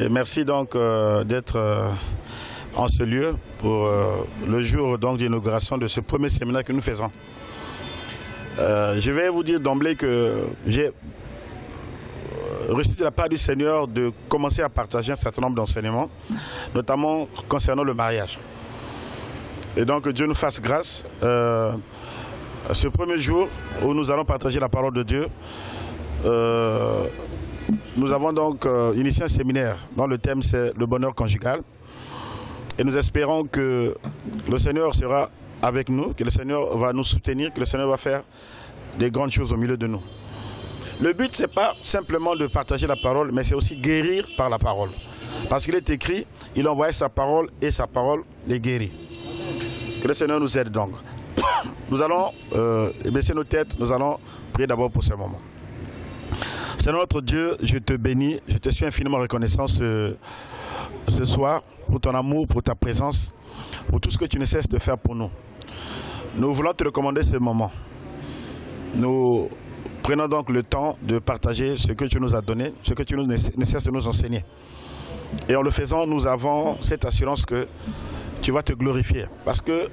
Et merci donc d'être en ce lieu pour le jour d'inauguration de ce premier séminaire que nous faisons. Je vais vous dire d'emblée que j'ai reçu de la part du Seigneur de commencer à partager un certain nombre d'enseignements, notamment concernant le mariage. Et donc Dieu nous fasse grâce. Ce premier jour où nous allons partager la parole de Dieu, nous avons donc initié un séminaire dont le thème c'est le bonheur conjugal. Et nous espérons que le Seigneur sera avec nous, que le Seigneur va nous soutenir, que le Seigneur va faire des grandes choses au milieu de nous. Le but, ce n'est pas simplement de partager la parole, mais c'est aussi guérir par la parole. Parce qu'il est écrit, il a envoyé sa parole et sa parole les guérit. Que le Seigneur nous aide donc. Nous allons baisser nos têtes, nous allons prier d'abord pour ce moment. Seigneur notre Dieu, je te bénis, je te suis infiniment reconnaissant ce soir pour ton amour, pour ta présence, pour tout ce que tu ne cesses de faire pour nous. Nous voulons te recommander ce moment. Nous prenons donc le temps de partager ce que tu nous as donné, ce que tu ne cesses de nous enseigner. Et en le faisant, nous avons cette assurance que tu vas te glorifier. Parce que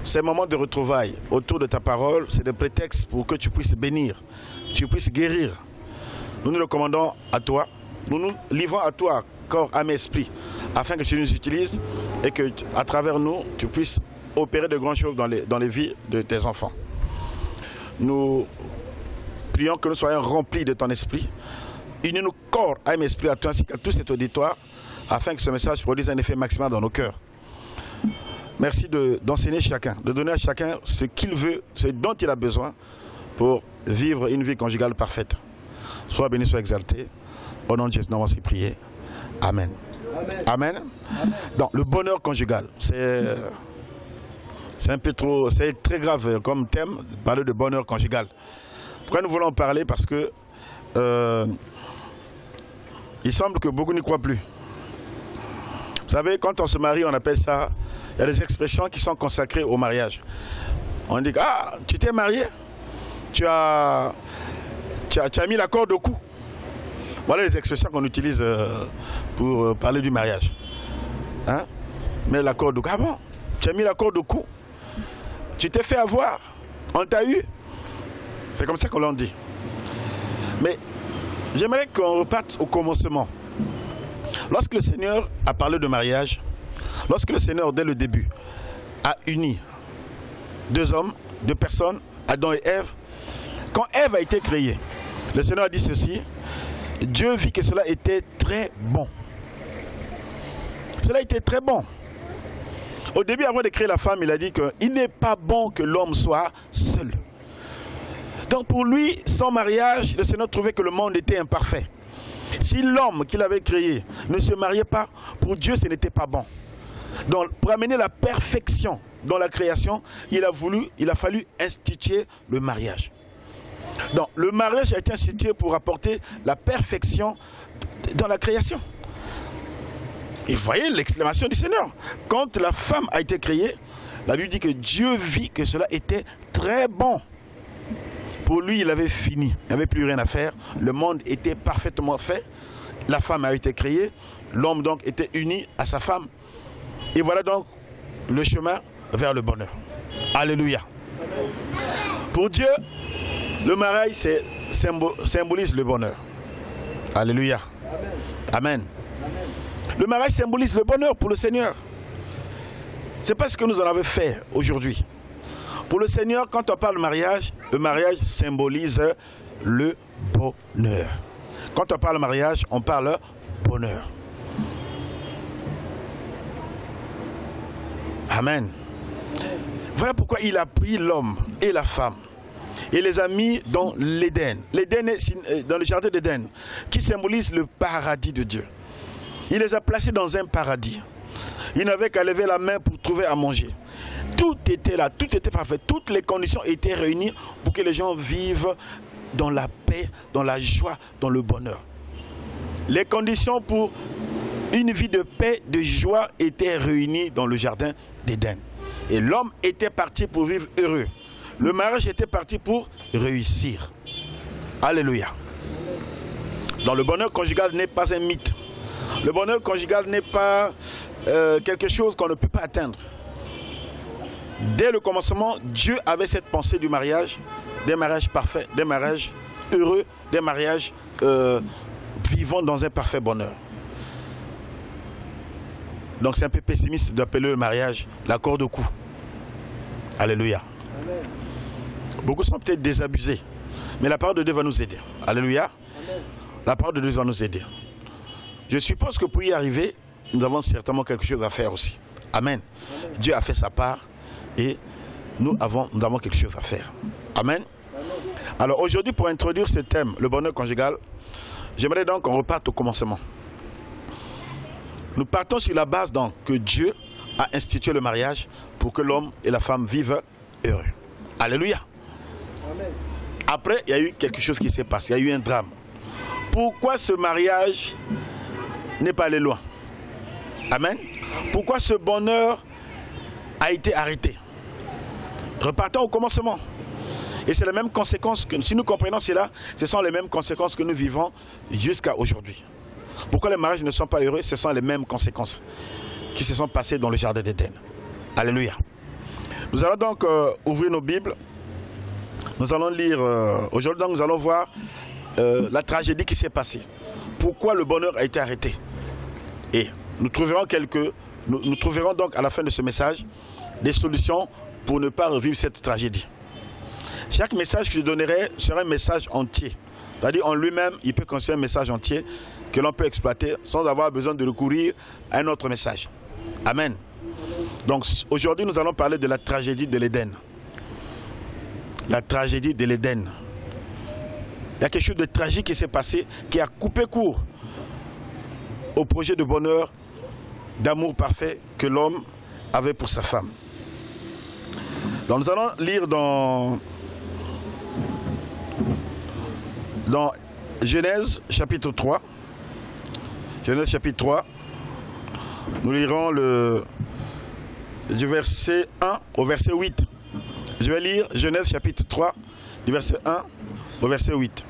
ces moments de retrouvailles autour de ta parole, c'est des prétextes pour que tu puisses bénir, tu puisses guérir. Nous nous recommandons à toi, nous nous livrons à toi, corps, âme et esprit, afin que tu nous utilises et que à travers nous, tu puisses opérer de grandes choses dans les vies de tes enfants. Nous prions que nous soyons remplis de ton esprit. Unis-nous corps, âme et esprit à toi ainsi qu'à tout cet auditoire, afin que ce message produise un effet maximal dans nos cœurs. Merci d'enseigner chacun, de donner à chacun ce qu'il veut, ce dont il a besoin pour vivre une vie conjugale parfaite. Sois béni, sois exalté. Au nom de Jésus, nous allons prier. Amen. Amen. Amen. Donc, le bonheur conjugal, c'est un peu trop, c'est très grave comme thème, parler de bonheur conjugal. Pourquoi nous voulons en parler? Parce que il semble que beaucoup n'y croient plus. Vous savez, quand on se marie, on appelle ça, il y a des expressions qui sont consacrées au mariage. On dit, ah, tu t'es marié, tu as mis la corde au cou. Voilà les expressions qu'on utilise pour parler du mariage. Hein? Mais la corde au cou, ah bon, tu as mis la corde au cou, tu t'es fait avoir, on t'a eu. C'est comme ça qu'on l'en dit. Mais j'aimerais qu'on reparte au commencement. Lorsque le Seigneur a parlé de mariage, lorsque le Seigneur, dès le début, a uni deux hommes, deux personnes, Adam et Ève, quand Ève a été créée, le Seigneur a dit ceci, Dieu vit que cela était très bon. Cela était très bon. Au début, avant de créer la femme, il a dit qu'il n'est pas bon que l'homme soit seul. Donc pour lui, sans mariage, le Seigneur trouvait que le monde était imparfait. Si l'homme qu'il avait créé ne se mariait pas, pour Dieu, ce n'était pas bon. Donc, pour amener la perfection dans la création, il a fallu instituer le mariage. Donc, le mariage a été institué pour apporter la perfection dans la création. Et voyez l'exclamation du Seigneur. Quand la femme a été créée, la Bible dit que Dieu vit que cela était très bon. Pour lui, il avait fini. Il n'y avait plus rien à faire. Le monde était parfaitement fait. La femme a été créée. L'homme donc était uni à sa femme. Et voilà donc le chemin vers le bonheur. Alléluia. Pour Dieu, le mariage symbolise le bonheur. Alléluia. Amen. Le mariage symbolise le bonheur pour le Seigneur. C'est pas ce que nous en avons fait aujourd'hui. Pour le Seigneur, quand on parle de mariage, le mariage symbolise le bonheur. Quand on parle de mariage, on parle bonheur. Amen. Voilà pourquoi il a pris l'homme et la femme et les a mis dans l'Éden. L'Éden est dans le jardin d'Éden, qui symbolise le paradis de Dieu. Il les a placés dans un paradis. Il n'avait qu'à lever la main pour trouver à manger. Tout était là, tout était parfait. Toutes les conditions étaient réunies pour que les gens vivent dans la paix, dans la joie, dans le bonheur. Les conditions pour une vie de paix, de joie étaient réunies dans le jardin d'Éden. Et l'homme était parti pour vivre heureux. Le mariage était parti pour réussir. Alléluia. Donc le bonheur conjugal n'est pas un mythe. Le bonheur conjugal n'est pas quelque chose qu'on ne peut pas atteindre. Dès le commencement, Dieu avait cette pensée du mariage, des mariages parfaits, des mariages heureux, des mariages vivant dans un parfait bonheur. Donc c'est un peu pessimiste d'appeler le mariage l'accord de cou. Alléluia. Amen. Beaucoup sont peut-être désabusés, mais la parole de Dieu va nous aider. Alléluia. Amen. La parole de Dieu va nous aider. Je suppose que pour y arriver, nous avons certainement quelque chose à faire aussi. Amen. Amen. Dieu a fait sa part et nous avons quelque chose à faire. Amen. Amen. Alors aujourd'hui, pour introduire ce thème, le bonheur conjugal, j'aimerais donc qu'on reparte au commencement. Nous partons sur la base donc que Dieu a institué le mariage pour que l'homme et la femme vivent heureux. Alléluia. Amen. Après, il y a eu quelque chose qui s'est passé, il y a eu un drame. Pourquoi ce mariage n'est pas allé loin? Amen. Pourquoi ce bonheur a été arrêté? Repartons au commencement. Et c'est les mêmes conséquences que, si nous comprenons cela, ce sont les mêmes conséquences que nous vivons jusqu'à aujourd'hui. Pourquoi les mariages ne sont pas heureux? Ce sont les mêmes conséquences qui se sont passées dans le jardin d'Éden. Alléluia. Nous allons donc ouvrir nos Bibles. Nous allons lire, aujourd'hui nous allons voir la tragédie qui s'est passée. Pourquoi le bonheur a été arrêté? Et nous trouverons donc à la fin de ce message des solutions pour ne pas revivre cette tragédie. Chaque message que je donnerai sera un message entier. C'est-à-dire en lui-même, il peut constituer un message entier que l'on peut exploiter sans avoir besoin de recourir à un autre message. Amen. Donc aujourd'hui, nous allons parler de la tragédie de l'Éden. La tragédie de l'Éden. Il y a quelque chose de tragique qui s'est passé, qui a coupé court au projet de bonheur, d'amour parfait que l'homme avait pour sa femme. Donc nous allons lire dans Genèse chapitre 3. Genèse chapitre 3. Nous lirons du verset 1 au verset 8. Je vais lire Genèse chapitre 3, du verset 1 au verset 8.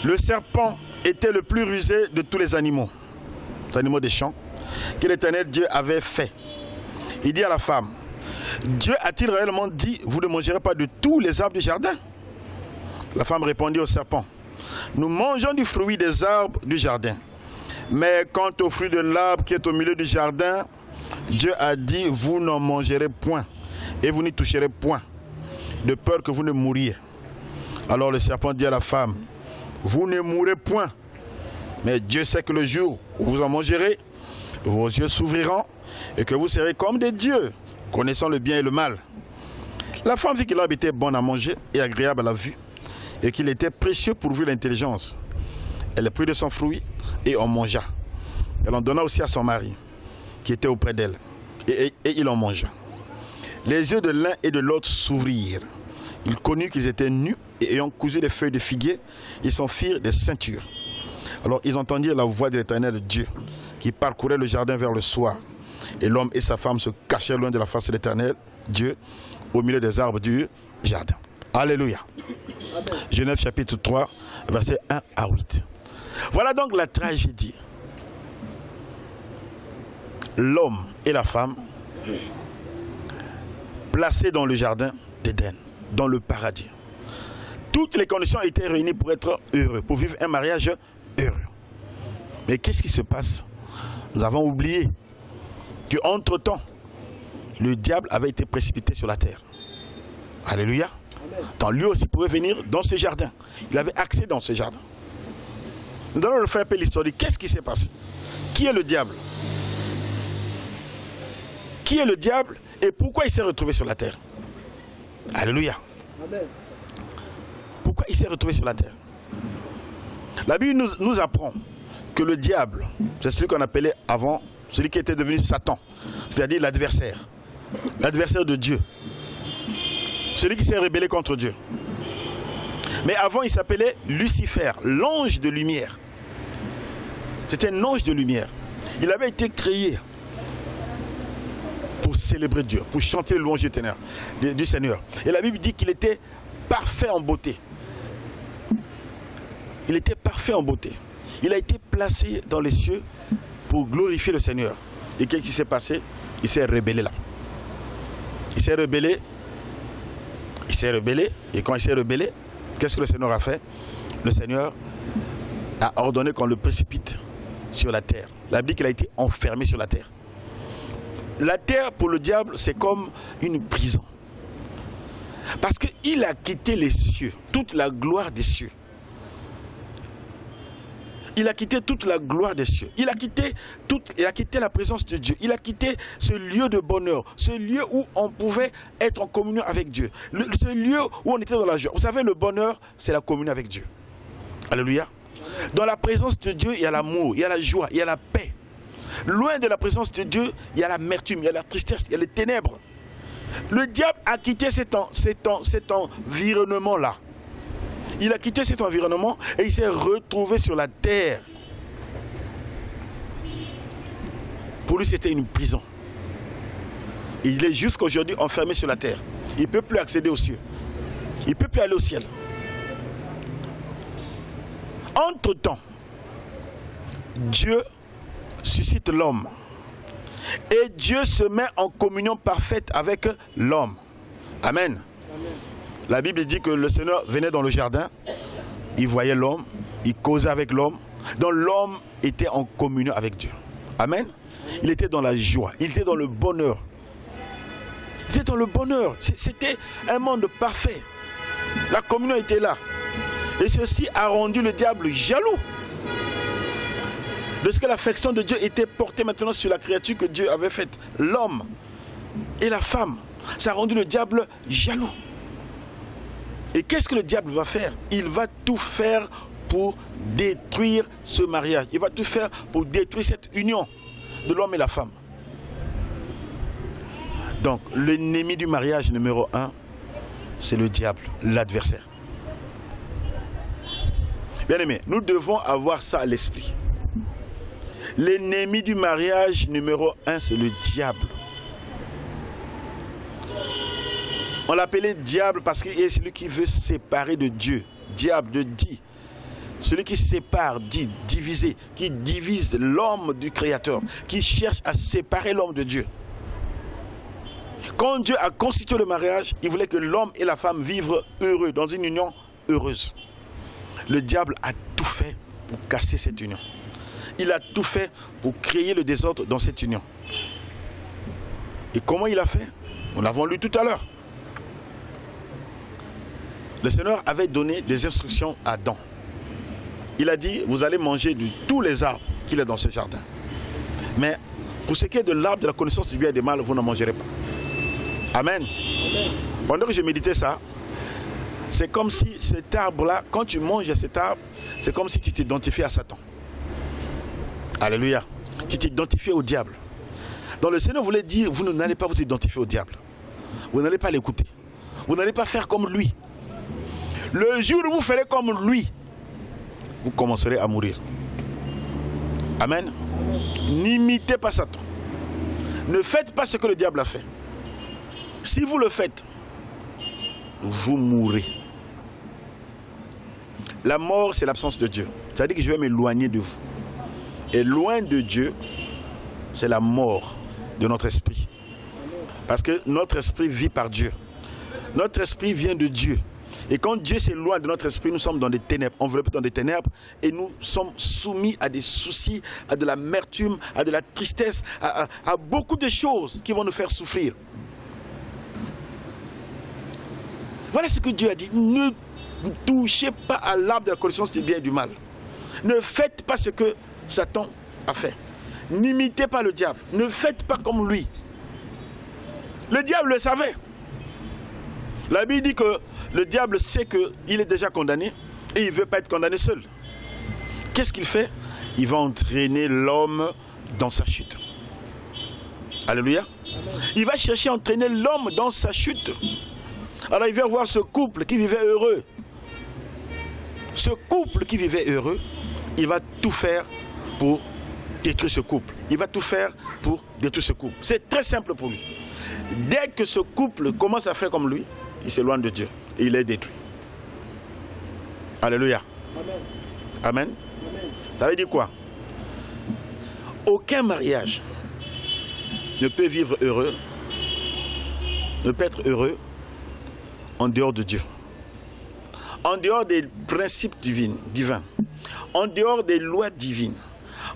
Le serpent était le plus rusé de tous les animaux des champs, que l'Éternel Dieu avait fait. Il dit à la femme, Dieu a-t-il réellement dit, vous ne mangerez pas de tous les arbres du jardin? La femme répondit au serpent, nous mangeons du fruit des arbres du jardin. Mais quant au fruit de l'arbre qui est au milieu du jardin, Dieu a dit, vous n'en mangerez point, et vous n'y toucherez point, de peur que vous ne mouriez. Alors le serpent dit à la femme, vous ne mourrez point, mais Dieu sait que le jour où vous en mangerez, vos yeux s'ouvriront, et que vous serez comme des dieux, connaissant le bien et le mal. La femme vit que l'arbre était bon à manger et agréable à la vue, et qu'il était précieux pour ouvrir l'intelligence. Elle prit de son fruit et en mangea. Elle en donna aussi à son mari, qui était auprès d'elle, et il en mangea. Les yeux de l'un et de l'autre s'ouvrirent. Ils connurent qu'ils étaient nus, et ayant cousu des feuilles de figuier, ils s'en firent des ceintures. Alors ils entendirent la voix de l'Éternel Dieu, qui parcourait le jardin vers le soir. Et l'homme et sa femme se cachèrent loin de la face de l'Éternel Dieu, au milieu des arbres du jardin. Alléluia. Amen. Genèse chapitre 3, versets 1 à 8. Voilà donc la tragédie. L'homme et la femme placés dans le jardin d'Éden, dans le paradis. Toutes les conditions étaient réunies pour être heureux, pour vivre un mariage heureux. Mais qu'est-ce qui se passe? Nous avons oublié qu'entre-temps, le diable avait été précipité sur la terre. Alléluia. Donc lui aussi pouvait venir dans ce jardin. Il avait accès dans ce jardin. Nous allons refaire un peu l'histoire de qu'est-ce qui s'est passé. Qui est le diable? Qui est le diable et pourquoi il s'est retrouvé sur la terre? Alléluia. Amen. Pourquoi il s'est retrouvé sur la terre? La Bible nous apprend que le diable, c'est celui qu'on appelait avant, celui qui était devenu Satan, c'est-à-dire l'adversaire de Dieu, celui qui s'est rébellé contre Dieu. Mais avant, il s'appelait Lucifer, l'ange de lumière. C'était un ange de lumière. Il avait été créé pour célébrer Dieu, pour chanter le louange du Seigneur. Et la Bible dit qu'il était parfait en beauté. Il était parfait en beauté. Il a été placé dans les cieux pour glorifier le Seigneur. Et qu'est-ce qui s'est passé? Il s'est rebellé là. Il s'est rebellé. Il s'est rebellé. Et quand il s'est rebellé, qu'est-ce que le Seigneur a fait? Le Seigneur a ordonné qu'on le précipite sur la terre. La Bible dit qu'il a été enfermé sur la terre. La terre, pour le diable, c'est comme une prison. Parce qu'il a quitté les cieux, toute la gloire des cieux. Il a quitté toute la gloire des cieux. Il a quitté la présence de Dieu. Il a quitté ce lieu de bonheur, ce lieu où on pouvait être en communion avec Dieu. Ce lieu où on était dans la joie. Vous savez, le bonheur, c'est la communion avec Dieu. Alléluia. Dans la présence de Dieu, il y a l'amour, il y a la joie, il y a la paix. Loin de la présence de Dieu, il y a l'amertume, il y a la tristesse, il y a les ténèbres. Le diable a quitté cet environnement-là. Il a quitté cet environnement et il s'est retrouvé sur la terre. Pour lui, c'était une prison. Il est jusqu'aujourd'hui enfermé sur la terre. Il ne peut plus accéder aux cieux. Il ne peut plus aller au ciel. Entre-temps, Dieu suscite l'homme. Et Dieu se met en communion parfaite avec l'homme. Amen. Amen. La Bible dit que le Seigneur venait dans le jardin, il voyait l'homme, il causait avec l'homme, donc l'homme était en communion avec Dieu. Amen. Il était dans la joie, il était dans le bonheur. Il était dans le bonheur, c'était un monde parfait. La communion était là. Et ceci a rendu le diable jaloux. De ce que l'affection de Dieu était portée maintenant sur la créature que Dieu avait faite, l'homme et la femme. Ça a rendu le diable jaloux. Et qu'est-ce que le diable va faire? Il va tout faire pour détruire ce mariage. Il va tout faire pour détruire cette union de l'homme et la femme. Donc, l'ennemi du mariage numéro 1, c'est le diable, l'adversaire. Bien aimé, nous devons avoir ça à l'esprit. L'ennemi du mariage numéro 1, c'est le diable. On l'appelait diable parce qu'il est celui qui veut séparer de Dieu. Diable de dit. Celui qui sépare, dit, diviser, qui divise l'homme du Créateur, qui cherche à séparer l'homme de Dieu. Quand Dieu a constitué le mariage, il voulait que l'homme et la femme vivent heureux, dans une union heureuse. Le diable a tout fait pour casser cette union. Il a tout fait pour créer le désordre dans cette union. Et comment il a fait? Nous l'avons lu tout à l'heure. Le Seigneur avait donné des instructions à Adam. Il a dit, vous allez manger de tous les arbres qu'il y a dans ce jardin. Mais pour ce qui est de l'arbre de la connaissance du bien et du mal, vous n'en mangerez pas. Amen. Amen. Pendant que je méditais ça, c'est comme si cet arbre-là, quand tu manges cet arbre, c'est comme si tu t'identifiais à Satan. Alléluia. Tu t'identifies au diable. Donc le Seigneur voulait dire, vous n'allez pas vous identifier au diable. Vous n'allez pas l'écouter. Vous n'allez pas faire comme lui. Le jour où vous ferez comme lui, vous commencerez à mourir. Amen. N'imitez pas Satan. Ne faites pas ce que le diable a fait. Si vous le faites, vous mourrez. La mort, c'est l'absence de Dieu. Ça veut dire que je vais m'éloigner de vous. Et loin de Dieu, c'est la mort de notre esprit. Parce que notre esprit vit par Dieu. Notre esprit vient de Dieu. Et quand Dieu s'éloigne de notre esprit, nous sommes dans des ténèbres, enveloppés dans des ténèbres, et nous sommes soumis à des soucis, à de l'amertume, à de la tristesse, à beaucoup de choses qui vont nous faire souffrir. Voilà ce que Dieu a dit. Ne touchez pas à l'arbre de la connaissance du bien et du mal. Ne faites pas ce que Satan a fait. N'imitez pas le diable. Ne faites pas comme lui. Le diable le savait. La Bible dit que le diable sait qu'il est déjà condamné et il ne veut pas être condamné seul. Qu'est-ce qu'il fait? Il va entraîner l'homme dans sa chute. Alléluia. Il va chercher à entraîner l'homme dans sa chute. Alors il vient voir ce couple qui vivait heureux. Ce couple qui vivait heureux, il va tout faire pour détruire ce couple. Il va tout faire pour détruire ce couple. C'est très simple pour lui. Dès que ce couple commence à faire comme lui, il s'éloigne de Dieu et il est détruit. Alléluia. Amen. Amen. Ça veut dire quoi? Aucun mariage ne peut vivre heureux, ne peut être heureux en dehors de Dieu. En dehors des principes divins, en dehors des lois divines,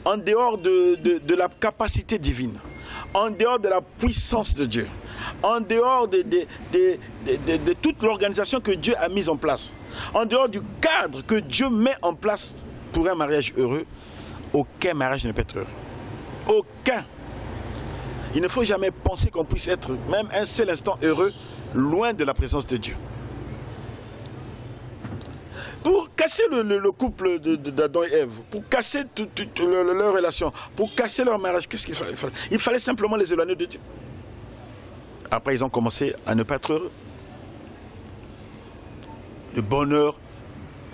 en dehors de la capacité divine, en dehors de la puissance de Dieu, en dehors de toute l'organisation que Dieu a mise en place, en dehors du cadre que Dieu met en place pour un mariage heureux, aucun mariage ne peut être heureux. Aucun. Il ne faut jamais penser qu'on puisse être même un seul instant heureux loin de la présence de Dieu. Pour casser le couple d'Adam et Ève, pour casser leur relation, pour casser leur mariage, qu'est-ce qu'il fallait? Il fallait simplement les éloigner de Dieu. Après, ils ont commencé à ne pas être heureux. Le bonheur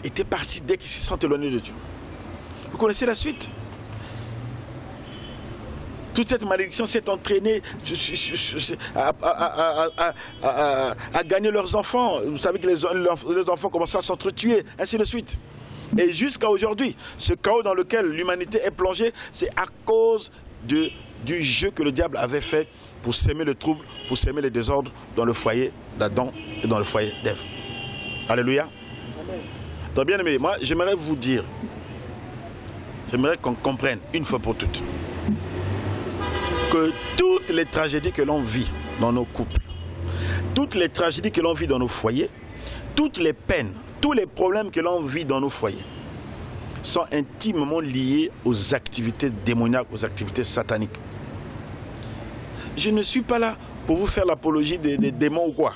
était parti dès qu'ils se sont éloignés de Dieu. Vous connaissez la suite? Toute cette malédiction s'est entraînée à gagner leurs enfants. Vous savez que les enfants commençaient à s'entretuer, ainsi de suite. Et jusqu'à aujourd'hui, ce chaos dans lequel l'humanité est plongée, c'est à cause du jeu que le diable avait fait pour s'aimer le trouble, pour s'aimer les désordres dans le foyer d'Adam et dans le foyer d'Ève. Alléluia. Donc bien aimé, moi j'aimerais vous dire, j'aimerais qu'on comprenne une fois pour toutes que toutes les tragédies que l'on vit dans nos couples, toutes les tragédies que l'on vit dans nos foyers, toutes les peines, tous les problèmes que l'on vit dans nos foyers sont intimement liés aux activités démoniaques, aux activités sataniques. Je ne suis pas là pour vous faire l'apologie des démons ou quoi,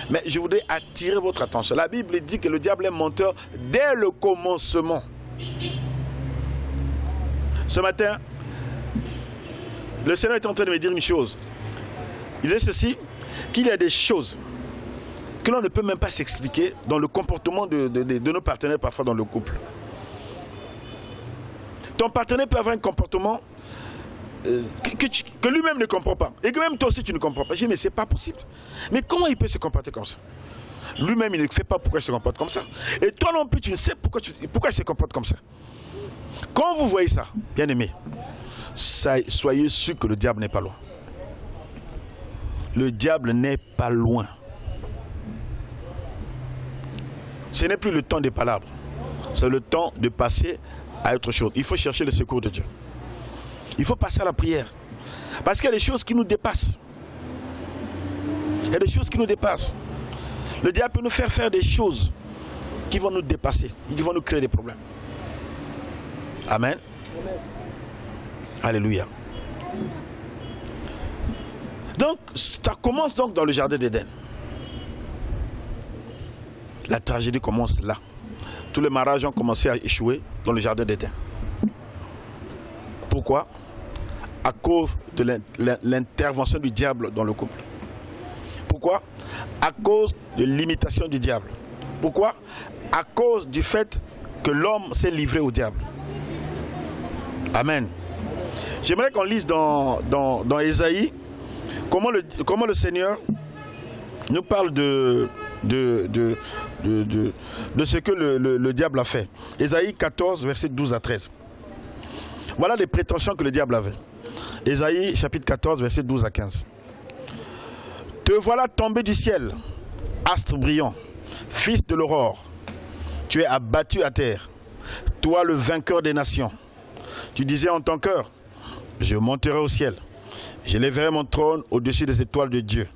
mais je voudrais attirer votre attention. La Bible dit que le diable est menteur dès le commencement. Ce matin, le Seigneur est en train de me dire une chose. Il dit ceci, qu'il y a des choses que l'on ne peut même pas s'expliquer dans le comportement de nos partenaires parfois dans le couple. Ton partenaire peut avoir un comportement que lui-même ne comprend pas. Et que même toi aussi tu ne comprends pas. Je dis mais c'est pas possible. Mais comment il peut se comporter comme ça? Lui-même il ne sait pas pourquoi il se comporte comme ça. Et toi non plus tu ne sais pourquoi il se comporte comme ça. Quand vous voyez ça, bien aimé, soyez sûr que le diable n'est pas loin. Le diable n'est pas loin. Ce n'est plus le temps des palabres. C'est le temps de passer à autre chose. Il faut chercher le secours de Dieu. Il faut passer à la prière. Parce qu'il y a des choses qui nous dépassent. Il y a des choses qui nous dépassent. Le diable peut nous faire des choses qui vont nous dépasser, qui vont nous créer des problèmes. Amen. Amen. Alléluia. Donc, ça commence donc dans le jardin d'Éden. La tragédie commence là. Tous les mariages ont commencé à échouer dans le jardin d'Éden. Pourquoi? À cause de l'intervention du diable dans le couple. Pourquoi? À cause de l'imitation du diable. Pourquoi? À cause du fait que l'homme s'est livré au diable. Amen. J'aimerais qu'on lise dans Ésaïe comment le Seigneur nous parle de ce que le diable a fait. Ésaïe 14, versets 12 à 13. Voilà les prétentions que le diable avait. Ésaïe chapitre 14, versets 12 à 15. Te voilà tombé du ciel, astre brillant, fils de l'aurore. Tu es abattu à terre, toi le vainqueur des nations. Tu disais en ton cœur, je monterai au ciel, j'élèverai mon trône au-dessus des étoiles de Dieu.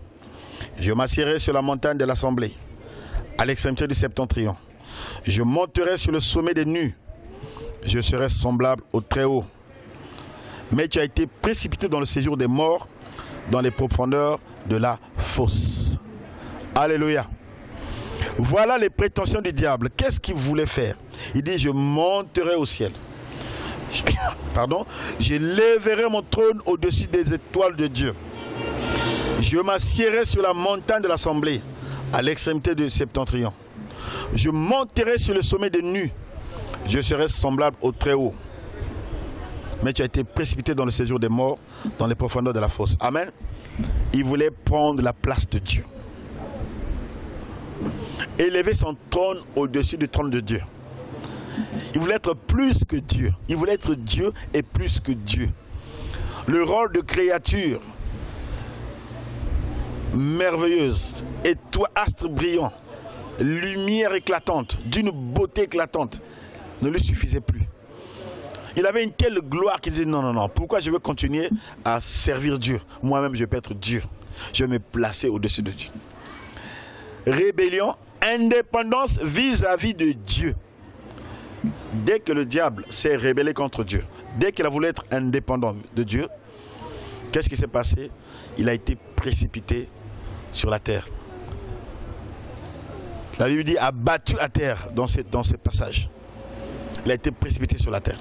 Je m'assiérai sur la montagne de l'assemblée, à l'extrémité du septentrion. Je monterai sur le sommet des nues, je serai semblable au Très-Haut. Mais tu as été précipité dans le séjour des morts, dans les profondeurs de la fosse. Alléluia. Voilà les prétentions du diable. Qu'est-ce qu'il voulait faire? Il dit, je monterai au ciel. Pardon, je lèverai mon trône au-dessus des étoiles de Dieu. Je m'assiérai sur la montagne de l'assemblée, à l'extrémité du septentrion. Je monterai sur le sommet des nues. Je serai semblable au Très-Haut. Mais tu as été précipité dans le séjour des morts, dans les profondeurs de la fosse. Amen. Il voulait prendre la place de Dieu. Élever son trône au-dessus du trône de Dieu. Il voulait être plus que Dieu. Il voulait être Dieu et plus que Dieu. Le rôle de créature merveilleuse, et toi, astre brillant, lumière éclatante, d'une beauté éclatante, ne lui suffisait plus. Il avait une telle gloire qu'il disait non, non, non, pourquoi je veux continuer à servir Dieu? Moi-même, je peux être Dieu. Je vais me placer au-dessus de Dieu. Rébellion, indépendance vis-à-vis de Dieu. Dès que le diable s'est rébellé contre Dieu, dès qu'il a voulu être indépendant de Dieu, qu'est-ce qui s'est passé? Il a été précipité sur la terre. La Bible dit abattu à terre dans ce passage. Il a été précipité sur la terre.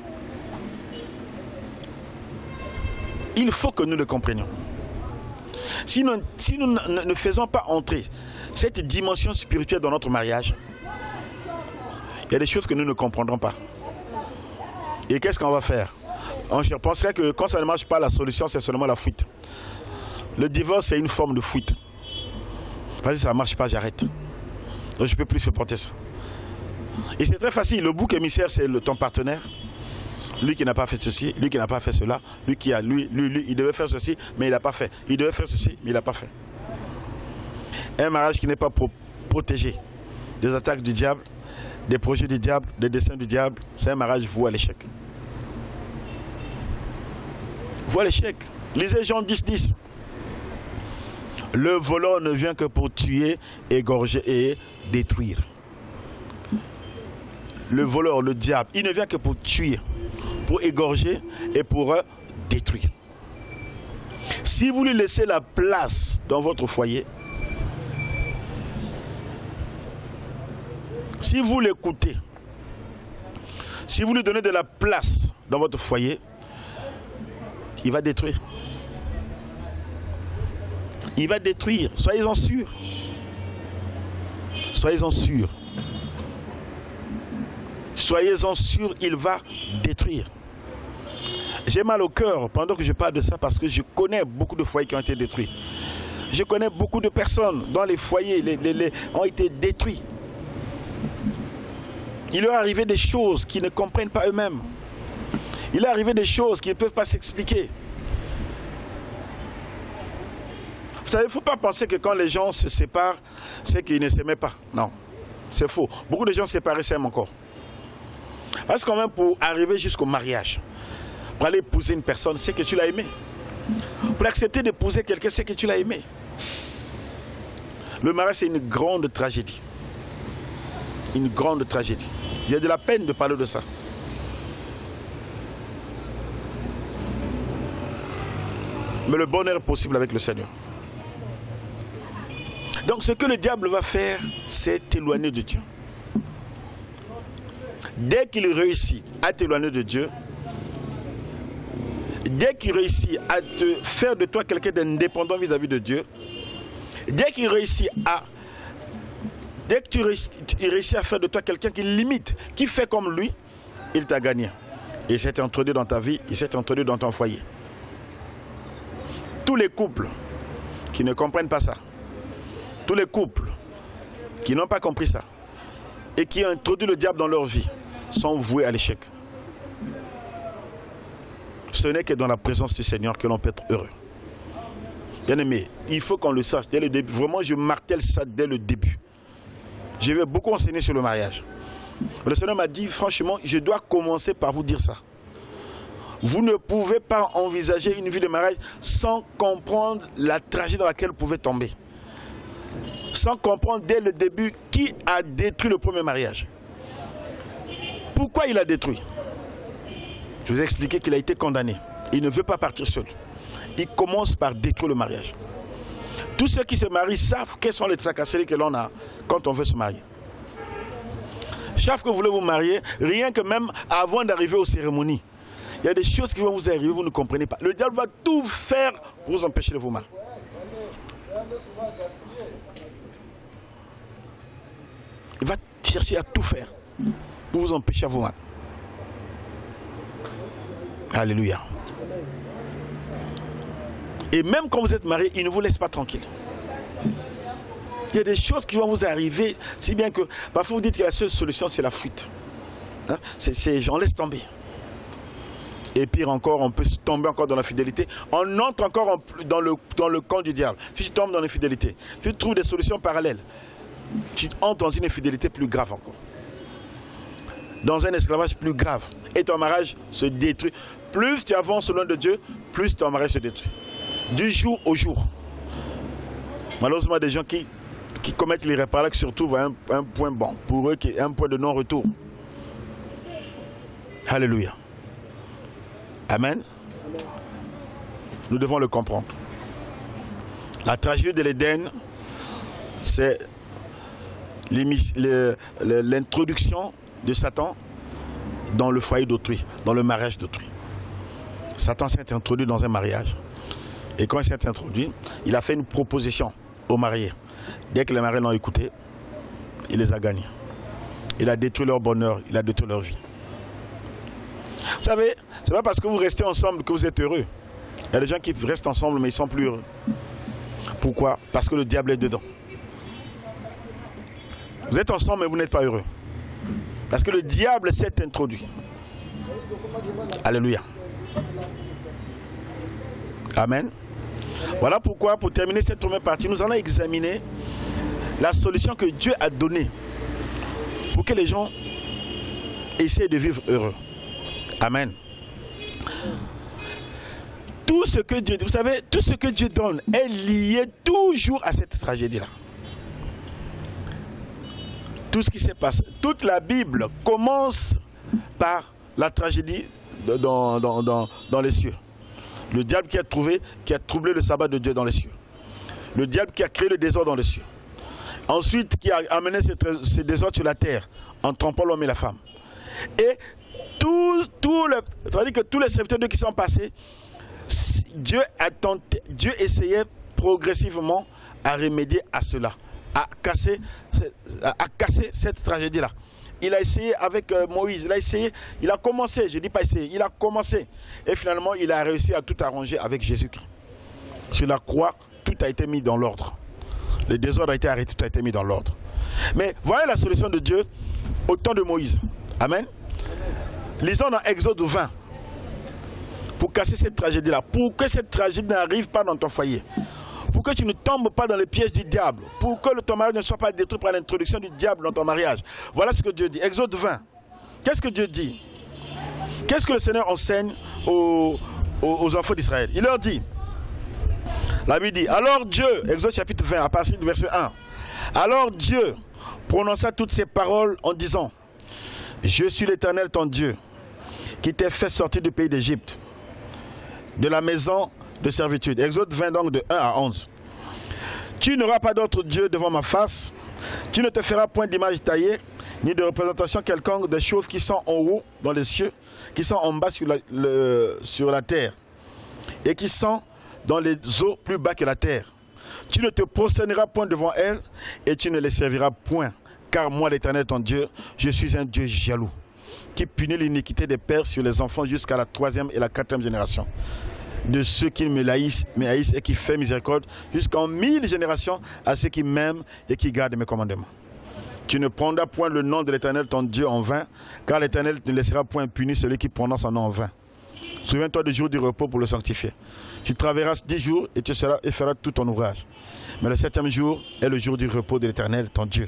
Il faut que nous le comprenions. Si nous ne faisons pas entrer cette dimension spirituelle dans notre mariage, il y a des choses que nous ne comprendrons pas. Et qu'est-ce qu'on va faire? Je penserais que quand ça ne marche pas, la solution c'est seulement la fuite. Le divorce c'est une forme de fuite. Parce que ça ne marche pas, j'arrête. Donc je ne peux plus supporter ça. Et c'est très facile, le bouc émissaire c'est ton partenaire. Lui qui n'a pas fait ceci, lui qui n'a pas fait cela, lui qui a, lui, il devait faire ceci, mais il n'a pas fait. Il devait faire ceci, mais il n'a pas fait. Un mariage qui n'est pas protégé des attaques du diable, des projets du diable, des desseins du diable, c'est un mariage voué à l'échec. Voué à l'échec. Lisez Jean 10:10. Le voleur ne vient que pour tuer, égorger et détruire. Le voleur, le diable, il ne vient que pour tuer, pour égorger et pour détruire. Si vous lui laissez la place dans votre foyer, si vous l'écoutez, si vous lui donnez de la place dans votre foyer, il va détruire. Il va détruire, soyez-en sûrs. Soyez-en sûrs. Soyez-en sûrs, il va détruire. J'ai mal au cœur pendant que je parle de ça parce que je connais beaucoup de foyers qui ont été détruits. Je connais beaucoup de personnes dont les foyers ont été détruits. Il leur est arrivé des choses qu'ils ne comprennent pas eux-mêmes. Il leur est arrivé des choses qui ne peuvent pas s'expliquer. Vous savez, il ne faut pas penser que quand les gens se séparent, c'est qu'ils ne s'aimaient pas. Non, c'est faux. Beaucoup de gens séparés s'aiment encore. Parce que quand même pour arriver jusqu'au mariage, pour aller épouser une personne, c'est que tu l'as aimé. Pour accepter d'épouser quelqu'un, c'est que tu l'as aimé. Le mariage, c'est une grande tragédie. Une grande tragédie. Il y a de la peine de parler de ça. Mais le bonheur est possible avec le Seigneur. Donc ce que le diable va faire, c'est t'éloigner de Dieu. Dès qu'il réussit à t'éloigner de Dieu, dès qu'il réussit à te faire de toi quelqu'un d'indépendant vis-à-vis de Dieu, dès qu'il réussit à... Dès que tu réussis à faire de toi quelqu'un qui limite, qui fait comme lui, il t'a gagné. Il s'est introduit dans ta vie, il s'est introduit dans ton foyer. Tous les couples qui ne comprennent pas ça, tous les couples qui n'ont pas compris ça et qui ont introduit le diable dans leur vie sont voués à l'échec. Ce n'est que dans la présence du Seigneur que l'on peut être heureux. Bien aimé, il faut qu'on le sache dès le début. Vraiment, je martèle ça dès le début. Je vais beaucoup enseigner sur le mariage. Le Seigneur m'a dit, franchement, je dois commencer par vous dire ça. Vous ne pouvez pas envisager une vie de mariage sans comprendre la tragédie dans laquelle vous pouvez tomber. Sans comprendre dès le début qui a détruit le premier mariage. Pourquoi il a détruit? Je vous ai expliqué qu'il a été condamné. Il ne veut pas partir seul. Il commence par détruire le mariage. Tous ceux qui se marient savent quelles sont les tracasseries que l'on a quand on veut se marier. Chaque fois que vous voulez vous marier, rien que même avant d'arriver aux cérémonies, il y a des choses qui vont vous arriver, vous ne comprenez pas. Le diable va tout faire pour vous empêcher de vous marier. Il va chercher à tout faire pour vous empêcher de vous marier. Alléluia. Et même quand vous êtes marié, il ne vous laisse pas tranquille. Il y a des choses qui vont vous arriver, si bien que parfois vous dites que la seule solution c'est la fuite. Hein? Ces gens, laisse tomber. Et pire encore, on peut tomber encore dans la fidélité. On entre encore dans le camp du diable. Si tu tombes dans l'infidélité, si tu trouves des solutions parallèles, tu entres dans une infidélité plus grave encore. Dans un esclavage plus grave. Et ton mariage se détruit. Plus tu avances loin de Dieu, plus ton mariage se détruit. Du jour au jour. Malheureusement, des gens qui commettent l'irréparable se retrouvent à un point bon. Pour eux, qui est un point de non-retour. Alléluia. Amen. Nous devons le comprendre. La tragédie de l'Éden, c'est l'introduction de Satan dans le foyer d'autrui, dans le mariage d'autrui. Satan s'est introduit dans un mariage. Et quand il s'est introduit, il a fait une proposition aux mariés. Dès que les mariés l'ont écouté, il les a gagnés. Il a détruit leur bonheur, il a détruit leur vie. Vous savez, ce n'est pas parce que vous restez ensemble que vous êtes heureux. Il y a des gens qui restent ensemble mais ils ne sont plus heureux. Pourquoi? Parce que le diable est dedans. Vous êtes ensemble mais vous n'êtes pas heureux. Parce que le diable s'est introduit. Alléluia. Amen. Voilà pourquoi, pour terminer cette première partie, nous allons examiner la solution que Dieu a donnée pour que les gens essaient de vivre heureux. Amen. Tout ce que Dieu, vous savez, tout ce que Dieu donne est lié toujours à cette tragédie-là. Tout ce qui s'est passé, toute la Bible commence par la tragédie dans les cieux. Le diable qui a troublé le sabbat de Dieu dans les cieux. Le diable qui a créé le désordre dans les cieux. Ensuite, qui a amené ce désordre sur la terre en trompant l'homme et la femme. Et c'est-à-dire que tous les serviteurs de Dieu qui sont passés, Dieu essayait progressivement à remédier à cela, à casser cette tragédie-là. Il a essayé avec Moïse, il a commencé, je ne dis pas essayer, il a commencé. Et finalement, il a réussi à tout arranger avec Jésus-Christ. Sur la croix, tout a été mis dans l'ordre. Le désordre a été arrêté, tout a été mis dans l'ordre. Mais voyez la solution de Dieu au temps de Moïse. Amen. Lisons dans Exode 20. Pour casser cette tragédie-là. Pour que cette tragédie n'arrive pas dans ton foyer. Pour que tu ne tombes pas dans les pièges du diable. Pour que ton mariage ne soit pas détruit par l'introduction du diable dans ton mariage. Voilà ce que Dieu dit. Exode 20. Qu'est-ce que Dieu dit? Qu'est-ce que le Seigneur enseigne aux enfants d'Israël? Il leur dit, la Bible dit, alors Dieu, Exode chapitre 20, à partir du verset 1. Alors Dieu prononça toutes ces paroles en disant, je suis l'Éternel ton Dieu, qui t'ai fait sortir du pays d'Égypte, de la maison de servitude. Exode 20 donc de 1 à 11. Tu n'auras pas d'autre Dieu devant ma face, tu ne te feras point d'image taillée, ni de représentation quelconque des choses qui sont en haut dans les cieux, qui sont en bas sur la terre, et qui sont dans les eaux plus bas que la terre. Tu ne te prosterneras point devant elles, et tu ne les serviras point. Car moi, l'Éternel, ton Dieu, je suis un Dieu jaloux, qui punit l'iniquité des pères sur les enfants jusqu'à la 3e et la 4e génération. De ceux qui me haïssent et qui fait miséricorde, jusqu'en 1000 générations à ceux qui m'aiment et qui gardent mes commandements. Tu ne prendras point le nom de l'Éternel, ton Dieu, en vain, car l'Éternel ne laissera point puni celui qui prononce son nom en vain. Souviens-toi du jour du repos pour le sanctifier. Tu travailleras 10 jours et tu feras tout ton ouvrage. Mais le 7e jour est le jour du repos de l'Éternel, ton Dieu.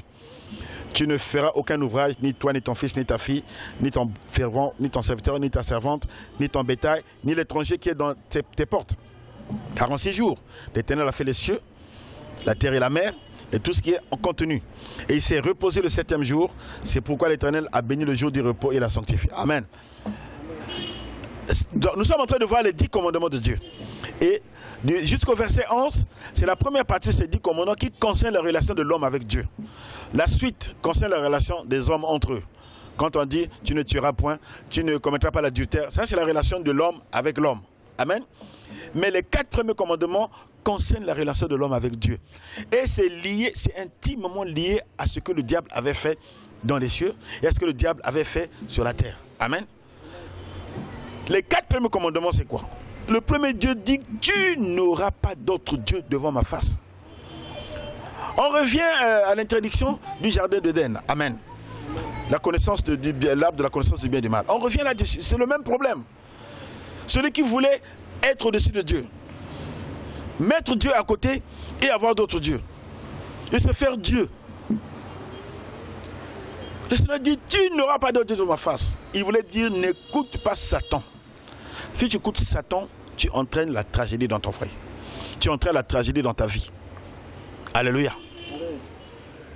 Tu ne feras aucun ouvrage, ni toi, ni ton fils, ni ta fille, ni ton servant, ni ton serviteur, ni ta servante, ni ton bétail, ni l'étranger qui est dans tes portes. Car en 6 jours, l'Éternel a fait les cieux, la terre et la mer, et tout ce qui est en contenu. Et il s'est reposé le 7e jour. C'est pourquoi l'Éternel a béni le jour du repos et l'a sanctifié. Amen. Nous sommes en train de voir les 10 commandements de Dieu. Et jusqu'au verset 11, c'est la première partie de ces 10 commandements qui concerne la relation de l'homme avec Dieu. La suite concerne la relation des hommes entre eux. Quand on dit tu ne tueras point, tu ne commettras pas l'adultère, ça c'est la relation de l'homme avec l'homme. Amen. Mais les 4 premiers commandements concernent la relation de l'homme avec Dieu. Et c'est lié, c'est intimement lié à ce que le diable avait fait dans les cieux et à ce que le diable avait fait sur la terre. Amen. Les 4 premiers commandements, c'est quoi? Le premier, Dieu dit, tu n'auras pas d'autre Dieu devant ma face. On revient à l'interdiction du jardin d'Éden. Amen. La connaissance l'arbre de la connaissance du bien et du mal. On revient là-dessus, c'est le même problème. Celui qui voulait être au-dessus de Dieu, mettre Dieu à côté et avoir d'autres dieux. Et se faire Dieu. Le Seigneur dit, tu n'auras pas d'autre Dieu devant ma face. Il voulait dire, n'écoute pas Satan. Si tu écoutes Satan, tu entraînes la tragédie dans ton foyer. Tu entraînes la tragédie dans ta vie. Alléluia.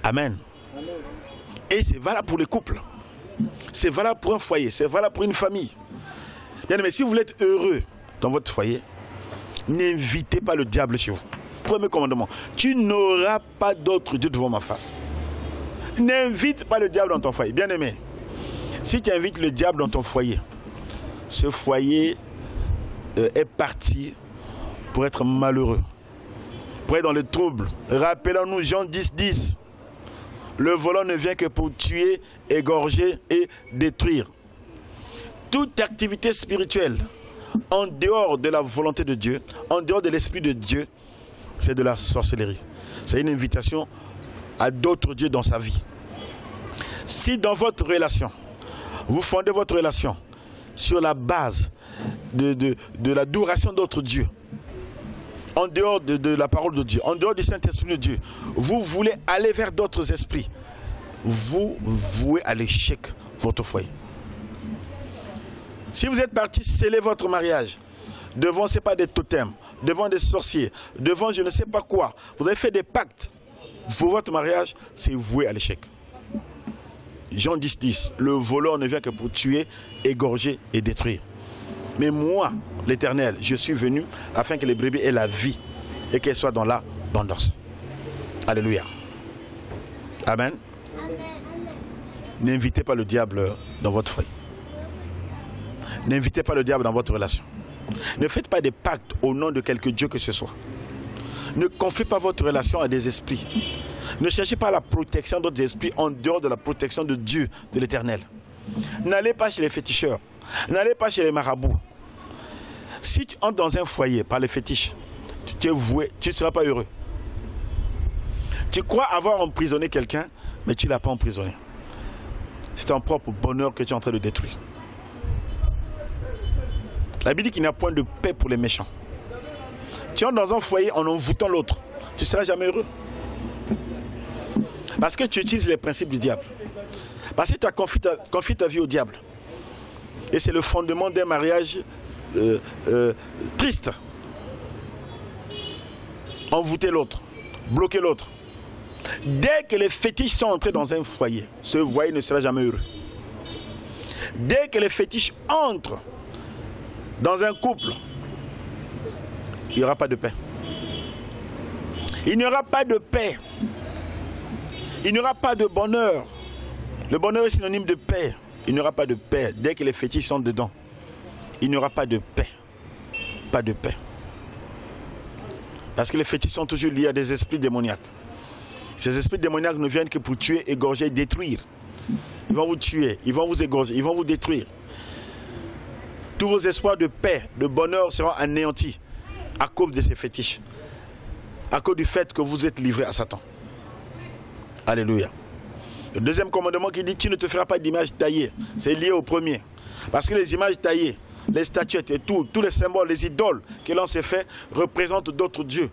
Amen. Et c'est valable pour les couples. C'est valable pour un foyer. C'est valable pour une famille. Bien, mais si vous voulez être heureux dans votre foyer, n'invitez pas le diable chez vous. Premier commandement. Tu n'auras pas d'autre Dieu devant ma face. N'invite pas le diable dans ton foyer. Bien aimé, si tu invites le diable dans ton foyer, ce foyer est parti pour être malheureux, pour être dans le trouble. Rappelons-nous Jean 10, 10. Le volant ne vient que pour tuer, égorger et détruire. Toute activité spirituelle, en dehors de la volonté de Dieu, en dehors de l'esprit de Dieu, c'est de la sorcellerie. C'est une invitation à d'autres dieux dans sa vie. Si dans votre relation, vous fondez votre relation sur la base de l'adoration d'autres dieux, en dehors de la parole de Dieu, en dehors du Saint-Esprit de Dieu, vous voulez aller vers d'autres esprits, vous vouez à l'échec votre foyer. Si vous êtes parti sceller votre mariage devant, c'est pas des totems, devant des sorciers, devant je ne sais pas quoi, vous avez fait des pactes, votre mariage, c'est voué à l'échec. Jean 10, 10, le voleur ne vient que pour tuer, égorger et détruire. Mais moi, l'Éternel, je suis venu afin que les brebis aient la vie et qu'elles soient dans l'abondance. Alléluia. Amen. N'invitez pas le diable dans votre foyer. N'invitez pas le diable dans votre relation. Ne faites pas des pactes au nom de quelque Dieu que ce soit. Ne confiez pas votre relation à des esprits. Ne cherchez pas la protection d'autres esprits en dehors de la protection de Dieu, de l'Éternel. N'allez pas chez les féticheurs. N'allez pas chez les marabouts. Si tu entres dans un foyer par les fétiches, tu es voué, tu ne seras pas heureux. Tu crois avoir emprisonné quelqu'un, mais tu ne l'as pas emprisonné. C'est ton propre bonheur que tu es en train de détruire. La Bible dit qu'il n'y a point de paix pour les méchants. Tu entres dans un foyer en envoûtant l'autre. Tu ne seras jamais heureux. Parce que tu utilises les principes du diable. Parce que tu as confié ta vie au diable. Et c'est le fondement d'un mariage triste. Envoûter l'autre. Bloquer l'autre. Dès que les fétiches sont entrés dans un foyer, ce foyer ne sera jamais heureux. Dès que les fétiches entrent dans un couple, il n'y aura pas de paix. Il n'y aura pas de paix. Il n'y aura pas de bonheur. Le bonheur est synonyme de paix. Il n'y aura pas de paix. Dès que les fétiches sont dedans, il n'y aura pas de paix. Pas de paix. Parce que les fétiches sont toujours liés à des esprits démoniaques. Ces esprits démoniaques ne viennent que pour tuer, égorger, détruire. Ils vont vous tuer, ils vont vous égorger, ils vont vous détruire. Tous vos espoirs de paix, de bonheur seront anéantis à cause de ces fétiches. À cause du fait que vous êtes livrés à Satan. Alléluia. Le deuxième commandement qui dit, tu ne te feras pas d'image taillée. C'est lié au premier. Parce que les images taillées, les statuettes et tous les symboles, les idoles que l'on s'est fait représentent d'autres dieux.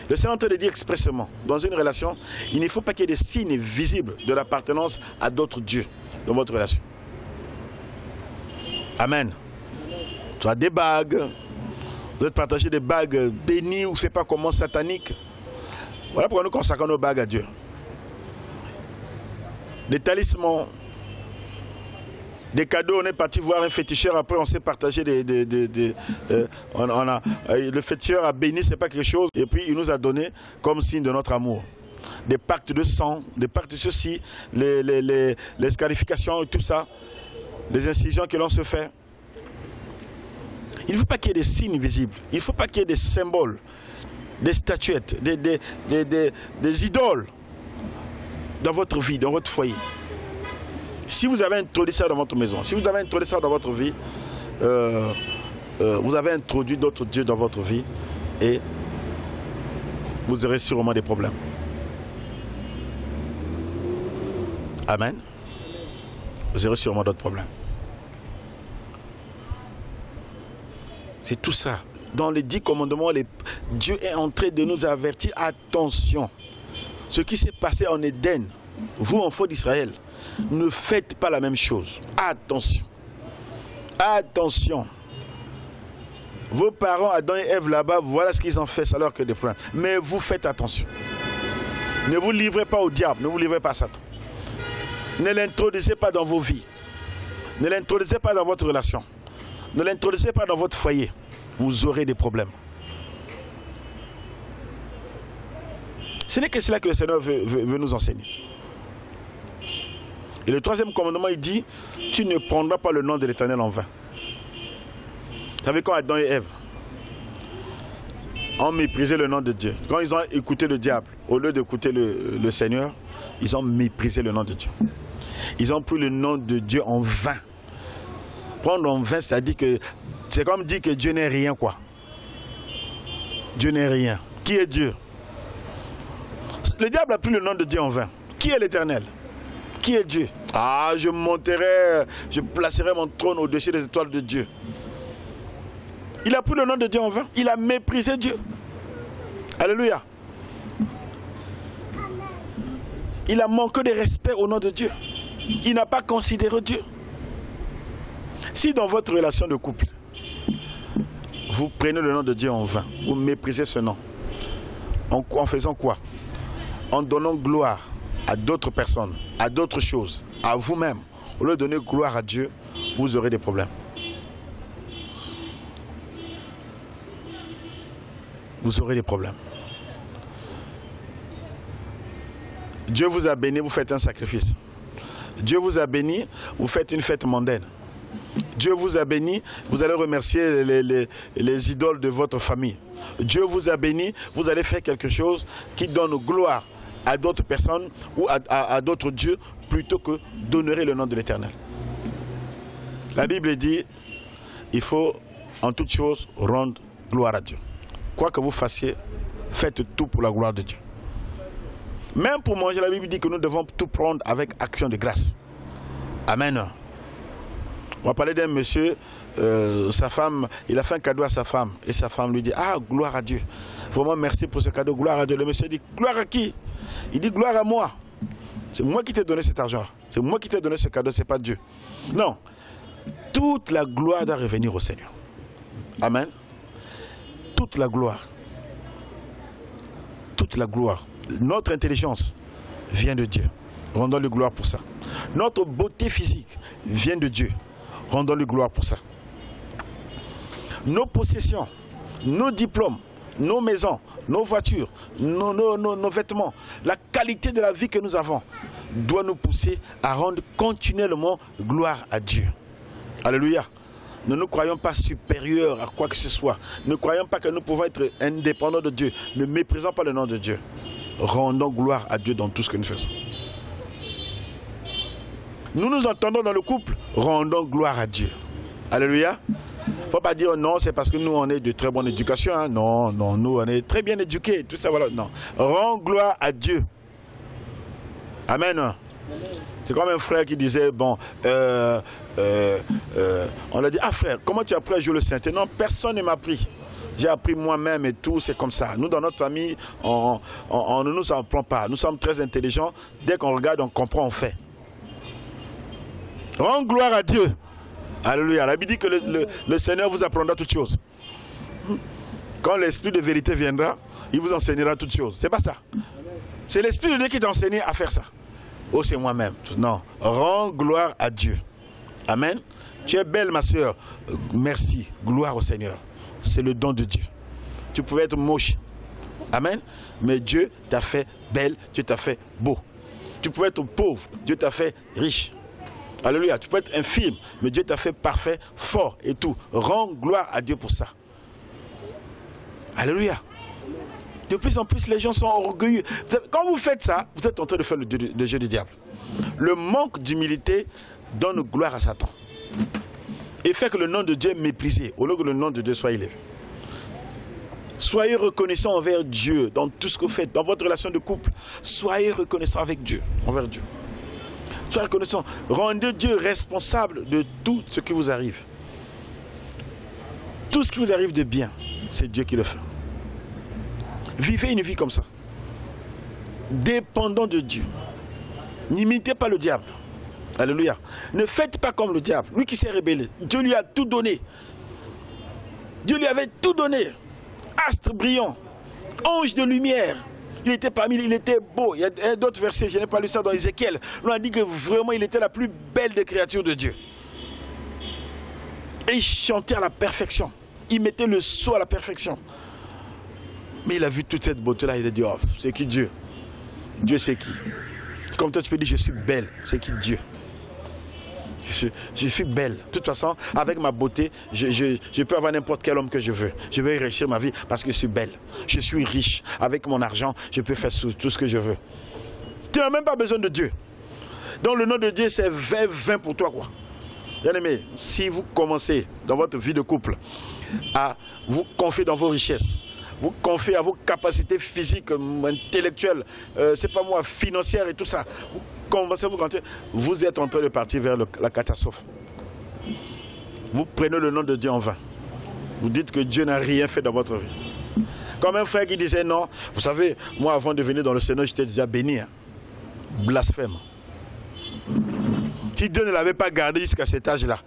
Le Seigneur est en train de dire expressément, dans une relation, il ne faut pas qu'il y ait des signes visibles de l'appartenance à d'autres dieux dans votre relation. Amen. Tu as des bagues, vous êtes partagé des bagues bénies ou je ne sais pas comment, sataniques. Voilà pourquoi nous consacrons nos bagues à Dieu. Des talismans, des cadeaux, on est parti voir un féticheur, après on s'est partagé le féticheur a béni, c'est pas quelque chose, et puis il nous a donné comme signe de notre amour. Des pactes de sang, des pactes de ceci, les scarifications et tout ça, les incisions que l'on se fait. Il ne faut pas qu'il y ait des signes visibles, il ne faut pas qu'il y ait des symboles, des statuettes, des idoles dans votre vie, dans votre foyer. Si vous avez introduit ça dans votre maison, si vous avez introduit ça dans votre vie, vous avez introduit d'autres dieux dans votre vie et vous aurez sûrement des problèmes. Amen. vous aurez sûrement d'autres problèmes. C'est tout ça. Dans les 10 commandements, Dieu est en train de nous avertir. Attention. Ce qui s'est passé en Éden, vous, enfants d'Israël, ne faites pas la même chose. Attention. Attention. Vos parents, Adam et Ève, là-bas, voilà ce qu'ils ont fait, ça leur crée des problèmes. Mais vous faites attention. Ne vous livrez pas au diable, ne vous livrez pas à Satan. Ne l'introduisez pas dans vos vies. Ne l'introduisez pas dans votre relation. Ne l'introduisez pas dans votre foyer. Vous aurez des problèmes. Ce n'est que cela que le Seigneur veut nous enseigner. Et le 3e commandement, il dit, tu ne prendras pas le nom de l'Éternel en vain. Vous savez, quand Adam et Ève ont méprisé le nom de Dieu, quand ils ont écouté le diable, au lieu d'écouter le Seigneur, ils ont méprisé le nom de Dieu. Ils ont pris le nom de Dieu en vain. Prendre en vain, c'est-à-dire que c'est comme dire que Dieu n'est rien, quoi. Dieu n'est rien. Qui est Dieu? Le diable a pris le nom de Dieu en vain. Qui est l'Éternel? Qui est Dieu? Ah, je monterai, je placerai mon trône au-dessus des étoiles de Dieu. Il a pris le nom de Dieu en vain. Il a méprisé Dieu. Alléluia. Il a manqué de respect au nom de Dieu. Il n'a pas considéré Dieu. Si dans votre relation de couple, vous prenez le nom de Dieu en vain, vous méprisez ce nom, en faisant quoi? En donnant gloire à d'autres personnes, à d'autres choses, à vous-même, au lieu de donner gloire à Dieu, vous aurez des problèmes. Vous aurez des problèmes. Dieu vous a béni, vous faites un sacrifice. Dieu vous a béni, vous faites une fête mondaine. Dieu vous a béni, vous allez remercier les idoles de votre famille. Dieu vous a béni, vous allez faire quelque chose qui donne gloire à d'autres personnes ou à d'autres dieux plutôt que d'honorer le nom de l'Éternel. La Bible dit, il faut en toute chose rendre gloire à Dieu. Quoi que vous fassiez, faites tout pour la gloire de Dieu. Même pour manger, la Bible dit que nous devons tout prendre avec action de grâce. Amen. On va parler d'un monsieur, sa femme, il a fait un cadeau à sa femme. Et sa femme lui dit, ah, gloire à Dieu. Vraiment merci pour ce cadeau, gloire à Dieu. Le monsieur dit, gloire à qui? Il dit, gloire à moi. C'est moi qui t'ai donné cet argent. C'est moi qui t'ai donné ce cadeau, c'est pas Dieu. Non. Toute la gloire doit revenir au Seigneur. Amen. Toute la gloire. Toute la gloire. Notre intelligence vient de Dieu. Rendons-lui gloire pour ça. Notre beauté physique vient de Dieu. Rendons-lui gloire pour ça. Nos possessions, nos diplômes, nos maisons, nos voitures, nos vêtements, la qualité de la vie que nous avons doit nous pousser à rendre continuellement gloire à Dieu. Alléluia. Ne nous croyons pas supérieurs à quoi que ce soit. Ne croyons pas que nous pouvons être indépendants de Dieu. Ne méprisons pas le nom de Dieu. Rendons gloire à Dieu dans tout ce que nous faisons. Nous nous entendons dans le couple, rendons gloire à Dieu. Alléluia. Il ne faut pas dire non, c'est parce que nous on est de très bonne éducation. Hein. Non, non, nous on est très bien éduqués. Tout ça, voilà. Non. Rends gloire à Dieu. Amen. C'est comme un frère qui disait, bon, on a dit, ah frère, comment tu as appris à jouer le synthé? Non, personne ne m'a appris. J'ai appris moi-même et tout, c'est comme ça. Nous, dans notre famille, on ne nous apprend pas. Nous sommes très intelligents. Dès qu'on regarde, on comprend, on fait. Rends gloire à Dieu. Alléluia. La Bible dit que le Seigneur vous apprendra toutes choses. Quand l'Esprit de vérité viendra, il vous enseignera toutes choses. C'est pas ça. C'est l'Esprit de Dieu qui t'a enseigné à faire ça. Oh, c'est moi-même. Non. Rends gloire à Dieu. Amen. Tu es belle, ma soeur. Merci. Gloire au Seigneur. C'est le don de Dieu. Tu pouvais être moche. Amen. Mais Dieu t'a fait belle. Dieu t'a fait beau. Tu pouvais être pauvre. Dieu t'a fait riche. Alléluia. Tu peux être infirme. Mais Dieu t'a fait parfait, fort et tout. Rends gloire à Dieu pour ça. Alléluia. De plus en plus, les gens sont orgueilleux. Quand vous faites ça, vous êtes en train de faire le jeu du diable. Le manque d'humilité donne gloire à Satan. Et fait que le nom de Dieu est méprisé, au lieu que le nom de Dieu soit élevé. Soyez reconnaissants envers Dieu dans tout ce que vous faites, dans votre relation de couple. Soyez reconnaissants avec Dieu, envers Dieu. Soyez reconnaissant. Rendez Dieu responsable de tout ce qui vous arrive. Tout ce qui vous arrive de bien, c'est Dieu qui le fait. Vivez une vie comme ça. Dépendant de Dieu. N'imitez pas le diable. Alléluia. Ne faites pas comme le diable. Lui qui s'est rébellé. Dieu lui a tout donné. Dieu lui avait tout donné. Astre brillant. Ange de lumière. Il était parmi, il était beau. Il y a d'autres versets, je n'ai pas lu ça dans Ézéchiel. On a dit que vraiment il était la plus belle des créatures de Dieu. Et il chantait à la perfection. Il mettait le sceau à la perfection. Mais il a vu toute cette beauté-là, il a dit, oh, c'est qui Dieu? Dieu c'est qui? Comme toi tu peux dire, je suis belle, c'est qui Dieu? Je suis belle. De toute façon, avec ma beauté, je peux avoir n'importe quel homme que je veux. Je vais réussir ma vie parce que je suis belle. Je suis riche. Avec mon argent, je peux faire tout ce que je veux. Tu n'as même pas besoin de Dieu. Donc le nom de Dieu, c'est 20 pour toi, quoi. Bien aimé, si vous commencez dans votre vie de couple à vous confier dans vos richesses, vous confiez à vos capacités physiques, intellectuelles, c'est pas moi, financières et tout ça, vous commencez à vous compter, vous êtes en train de partir vers la catastrophe. Vous prenez le nom de Dieu en vain. Vous dites que Dieu n'a rien fait dans votre vie. Comme un frère qui disait non, vous savez, moi avant de venir dans le Seigneur, j'étais déjà béni. Hein. Blasphème. Si Dieu ne l'avait pas gardé jusqu'à cet âge-là,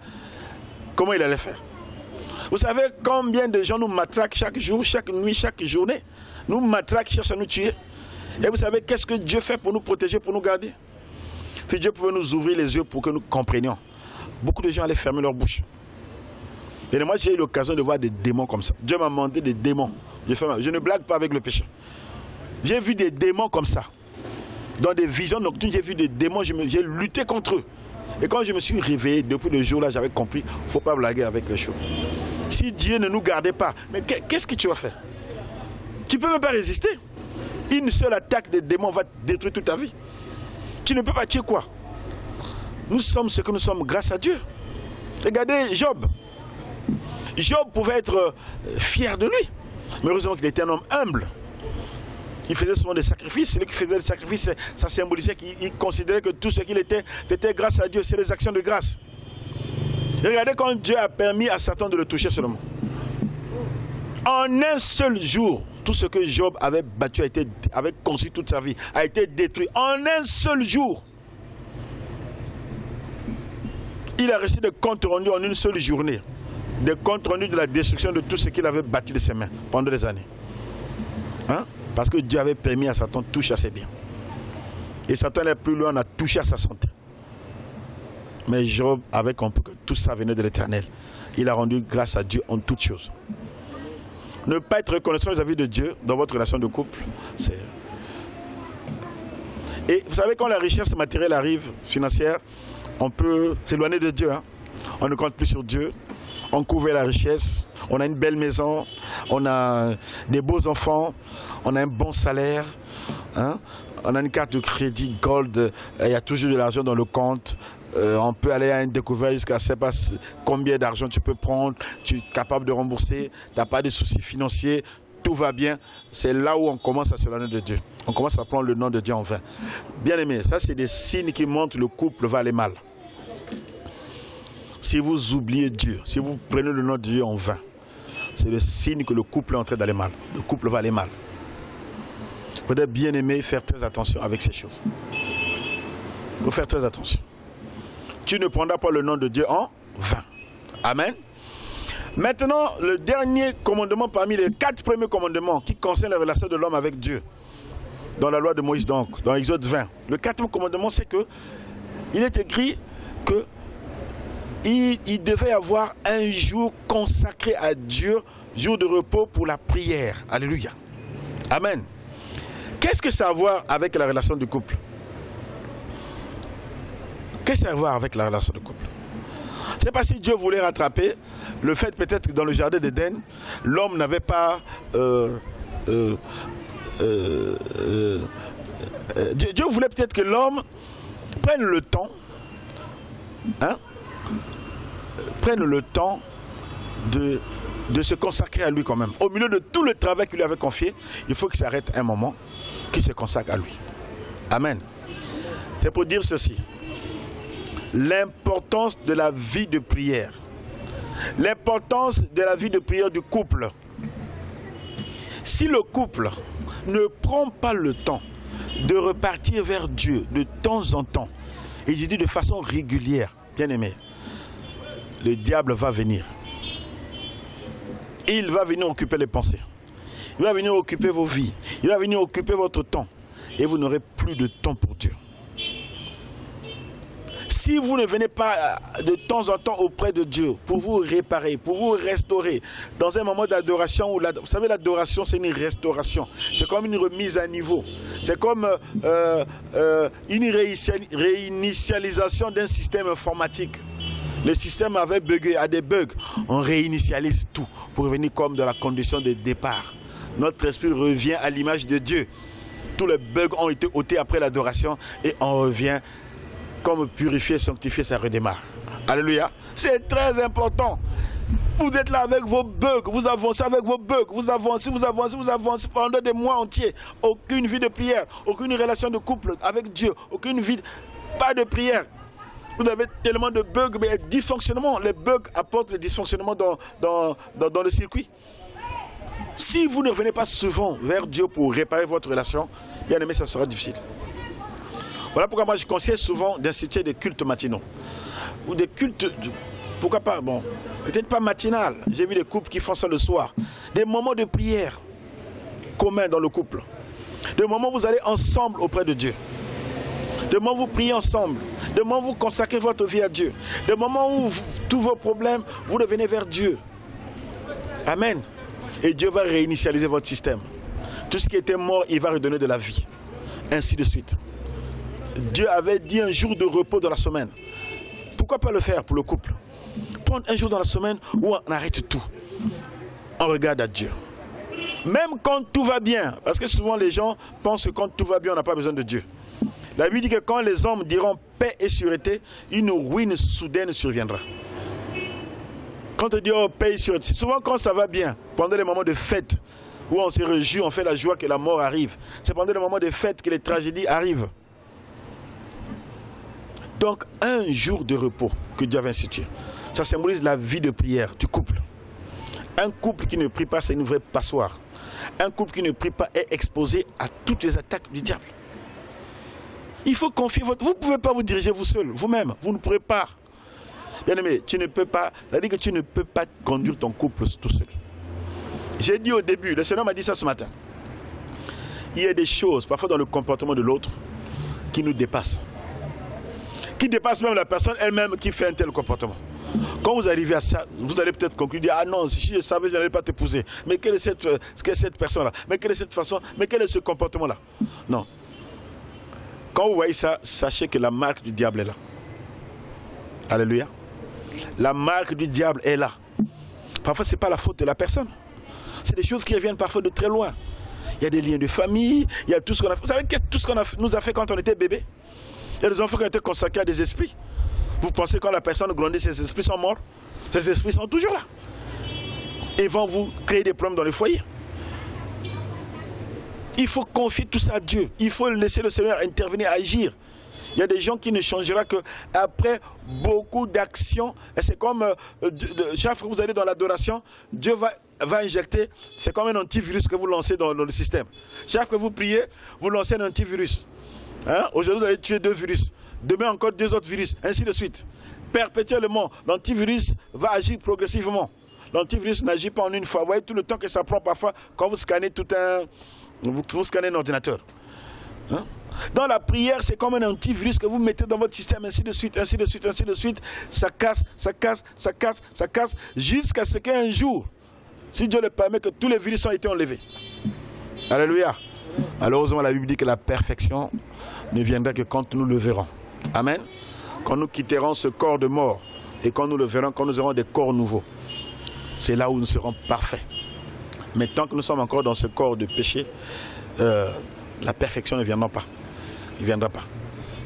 comment il allait faire? Vous savez combien de gens nous matraquent chaque jour, chaque nuit, chaque journée? Nous matraquent, cherchent à nous tuer. Et vous savez qu'est-ce que Dieu fait pour nous protéger, pour nous garder? Si Dieu pouvait nous ouvrir les yeux pour que nous comprenions, beaucoup de gens allaient fermer leur bouche. Et moi j'ai eu l'occasion de voir des démons comme ça. Dieu m'a demandé des démons. Je ne blague pas avec le péché. J'ai vu des démons comme ça. Dans des visions nocturnes, j'ai vu des démons, j'ai lutté contre eux. Et quand je me suis réveillé, depuis le jour-là, j'avais compris, il ne faut pas blaguer avec les choses. Si Dieu ne nous gardait pas, mais qu'est-ce que tu vas faire? Tu ne peux même pas résister. Une seule attaque des démons va détruire toute ta vie. Tu ne peux pas tuer quoi? Nous sommes ce que nous sommes grâce à Dieu. Regardez Job. Job pouvait être fier de lui. Mais heureusement qu'il était un homme humble. Il faisait souvent des sacrifices. Celui qui faisait des sacrifices, ça symbolisait qu'il considérait que tout ce qu'il était, c'était grâce à Dieu. C'est les actions de grâce. Et regardez quand Dieu a permis à Satan de le toucher seulement. En un seul jour, tout ce que Job avait battu, avait conçu toute sa vie, a été détruit. En un seul jour. Il a reçu des comptes rendus en une seule journée. Des comptes rendus de la destruction de tout ce qu'il avait battu de ses mains pendant des années. Hein? Parce que Dieu avait permis à Satan de toucher à ses biens. Et Satan est plus loin, on a touché à sa santé. Mais Job avait compris que tout ça venait de l'Éternel. Il a rendu grâce à Dieu en toutes choses. Ne pas être reconnaissant vis-à-vis de Dieu dans votre relation de couple, c'est... Et vous savez, quand la richesse matérielle arrive, financière, on peut s'éloigner de Dieu. Hein? On ne compte plus sur Dieu. On couvre la richesse. On a une belle maison. On a des beaux enfants. On a un bon salaire. Hein? On a une carte de crédit Gold. Il y a toujours de l'argent dans le compte. On peut aller à une découverte jusqu'à je ne sais pas combien d'argent tu peux prendre. Tu es capable de rembourser. Tu n'as pas de soucis financiers. Tout va bien. C'est là où on commence à s'éloigner de Dieu. On commence à prendre le nom de Dieu en vain. Bien aimé, ça c'est des signes qui montrent que le couple va aller mal. Si vous oubliez Dieu, si vous prenez le nom de Dieu en vain, c'est le signe que le couple est en train d'aller mal. Le couple va aller mal. Il faudrait bien aimer faire très attention avec ces choses. Il faut faire très attention. Tu ne prendras pas le nom de Dieu en vain. Amen. Maintenant, le dernier commandement parmi les 4 premiers commandements qui concernent la relation de l'homme avec Dieu, dans la loi de Moïse, donc, dans Exode 20. Le 4e commandement, c'est que il est écrit que il devait y avoir un jour consacré à Dieu, jour de repos pour la prière. Alléluia. Amen. Qu'est-ce que ça a à voir avec la relation du couple? Qu'est-ce que ça a à voir avec la relation du couple? C'est pas si Dieu voulait rattraper le fait peut-être que dans le jardin d'Éden, l'homme n'avait pas... Dieu voulait peut-être que l'homme prenne le temps, hein, prenne le temps de se consacrer à lui quand même. Au milieu de tout le travail qu'il lui avait confié, il faut qu'il s'arrête un moment, qu'il se consacre à lui. Amen. C'est pour dire ceci. l'importance de la vie de prière. L'importance de la vie de prière du couple. Si le couple ne prend pas le temps de repartir vers Dieu de temps en temps, et je dis de façon régulière, bien aimé, le diable va venir. Il va venir occuper les pensées. Il va venir occuper vos vies. Il va venir occuper votre temps. Et vous n'aurez plus de temps pour Dieu. Si vous ne venez pas de temps en temps auprès de Dieu pour vous réparer, pour vous restaurer, dans un moment d'adoration, où vous savez, l'adoration c'est une restauration, c'est comme une remise à niveau, c'est comme une réinitialisation d'un système informatique. Le système avait bugué, a des bugs, on réinitialise tout pour revenir comme dans la condition de départ. Notre esprit revient à l'image de Dieu. Tous les bugs ont été ôtés après l'adoration et on revient comme purifié, sanctifié, ça redémarre. Alléluia. C'est très important. Vous êtes là avec vos bugs, vous avancez avec vos bugs, vous avancez pendant des mois entiers. Aucune vie de prière, aucune relation de couple avec Dieu, aucune vie, pas de prière. Vous avez tellement de bugs, mais dysfonctionnement. Les bugs apportent le dysfonctionnement dans le circuit. Si vous ne venez pas souvent vers Dieu pour réparer votre relation, bien aimé, ça sera difficile. Voilà pourquoi moi je conseille souvent d'instituer des cultes matinaux. Ou des cultes, pourquoi pas, bon, peut-être pas matinal. J'ai vu des couples qui font ça le soir. Des moments de prière communs dans le couple. Des moments où vous allez ensemble auprès de Dieu. Des moments où vous priez ensemble. Des moments où vous consacrez votre vie à Dieu. Des moments où tous vos problèmes, vous revenez vers Dieu. Amen. Et Dieu va réinitialiser votre système. Tout ce qui était mort, il va redonner de la vie. Ainsi de suite. Dieu avait dit un jour de repos dans la semaine. Pourquoi pas le faire pour le couple? Prendre un jour dans la semaine où on arrête tout. On regarde à Dieu. Même quand tout va bien. Parce que souvent les gens pensent que quand tout va bien, on n'a pas besoin de Dieu. La Bible dit que quand les hommes diront paix et sûreté, une ruine soudaine surviendra. Quand on dit oh, paix et sûreté, souvent quand ça va bien, pendant les moments de fête, où on se réjouit, on fait la joie que la mort arrive. C'est pendant les moments de fête que les tragédies arrivent. Donc, un jour de repos que Dieu avait institué, ça symbolise la vie de prière du couple. Un couple qui ne prie pas, c'est une vraie passoire. Un couple qui ne prie pas est exposé à toutes les attaques du diable. Il faut confier votre... Vous ne pouvez pas vous diriger vous seul, vous-même. Vous ne pourrez pas. Bien aimé, tu ne peux pas... C'est-à-dire que tu ne peux pas conduire ton couple tout seul. J'ai dit au début, le Seigneur m'a dit ça ce matin. Il y a des choses, parfois dans le comportement de l'autre, qui nous dépassent. Qui dépasse même la personne elle-même qui fait un tel comportement. Quand vous arrivez à ça, vous allez peut-être conclure, dire, ah non, si je savais, je n'allais pas t'épouser. Mais quelle est cette personne-là? Mais quelle est cette façon? Mais quel est ce comportement-là? Non. Quand vous voyez ça, sachez que la marque du diable est là. Alléluia. La marque du diable est là. Parfois, ce n'est pas la faute de la personne. C'est des choses qui reviennent parfois de très loin. Il y a des liens de famille, il y a tout ce qu'on a fait. Vous savez tout ce qu'on nous a fait quand on était bébé? Il y a des enfants qui ont été consacrés à des esprits. Vous pensez que quand la personne grandit, ces esprits sont morts? Ces esprits sont toujours là. Et vont vous créer des problèmes dans les foyers. Il faut confier tout ça à Dieu. Il faut laisser le Seigneur intervenir, agir. Il y a des gens qui ne changeront qu'après beaucoup d'actions. Et c'est comme, chaque fois que vous allez dans l'adoration, Dieu va injecter, c'est comme un antivirus que vous lancez dans le système. Chaque fois que vous priez, vous lancez un antivirus. Hein? Aujourd'hui, vous allez tuer 2 virus. Demain, encore 2 autres virus. Ainsi de suite. Perpétuellement, l'antivirus va agir progressivement. L'antivirus n'agit pas en une fois. Vous voyez tout le temps que ça prend parfois quand vous scannez vous scannez un ordinateur. Hein? Dans la prière, c'est comme un antivirus que vous mettez dans votre système, ainsi de suite, ainsi de suite, ainsi de suite. Ça casse, ça casse, ça casse, ça casse, jusqu'à ce qu'un jour, si Dieu le permet, que tous les virus ont été enlevés. Alléluia. Malheureusement, la Bible dit que la perfection ne viendra que quand nous le verrons. Amen. Quand nous quitterons ce corps de mort et quand nous le verrons, quand nous aurons des corps nouveaux, c'est là où nous serons parfaits. Mais tant que nous sommes encore dans ce corps de péché, la perfection ne viendra pas. Il ne viendra pas.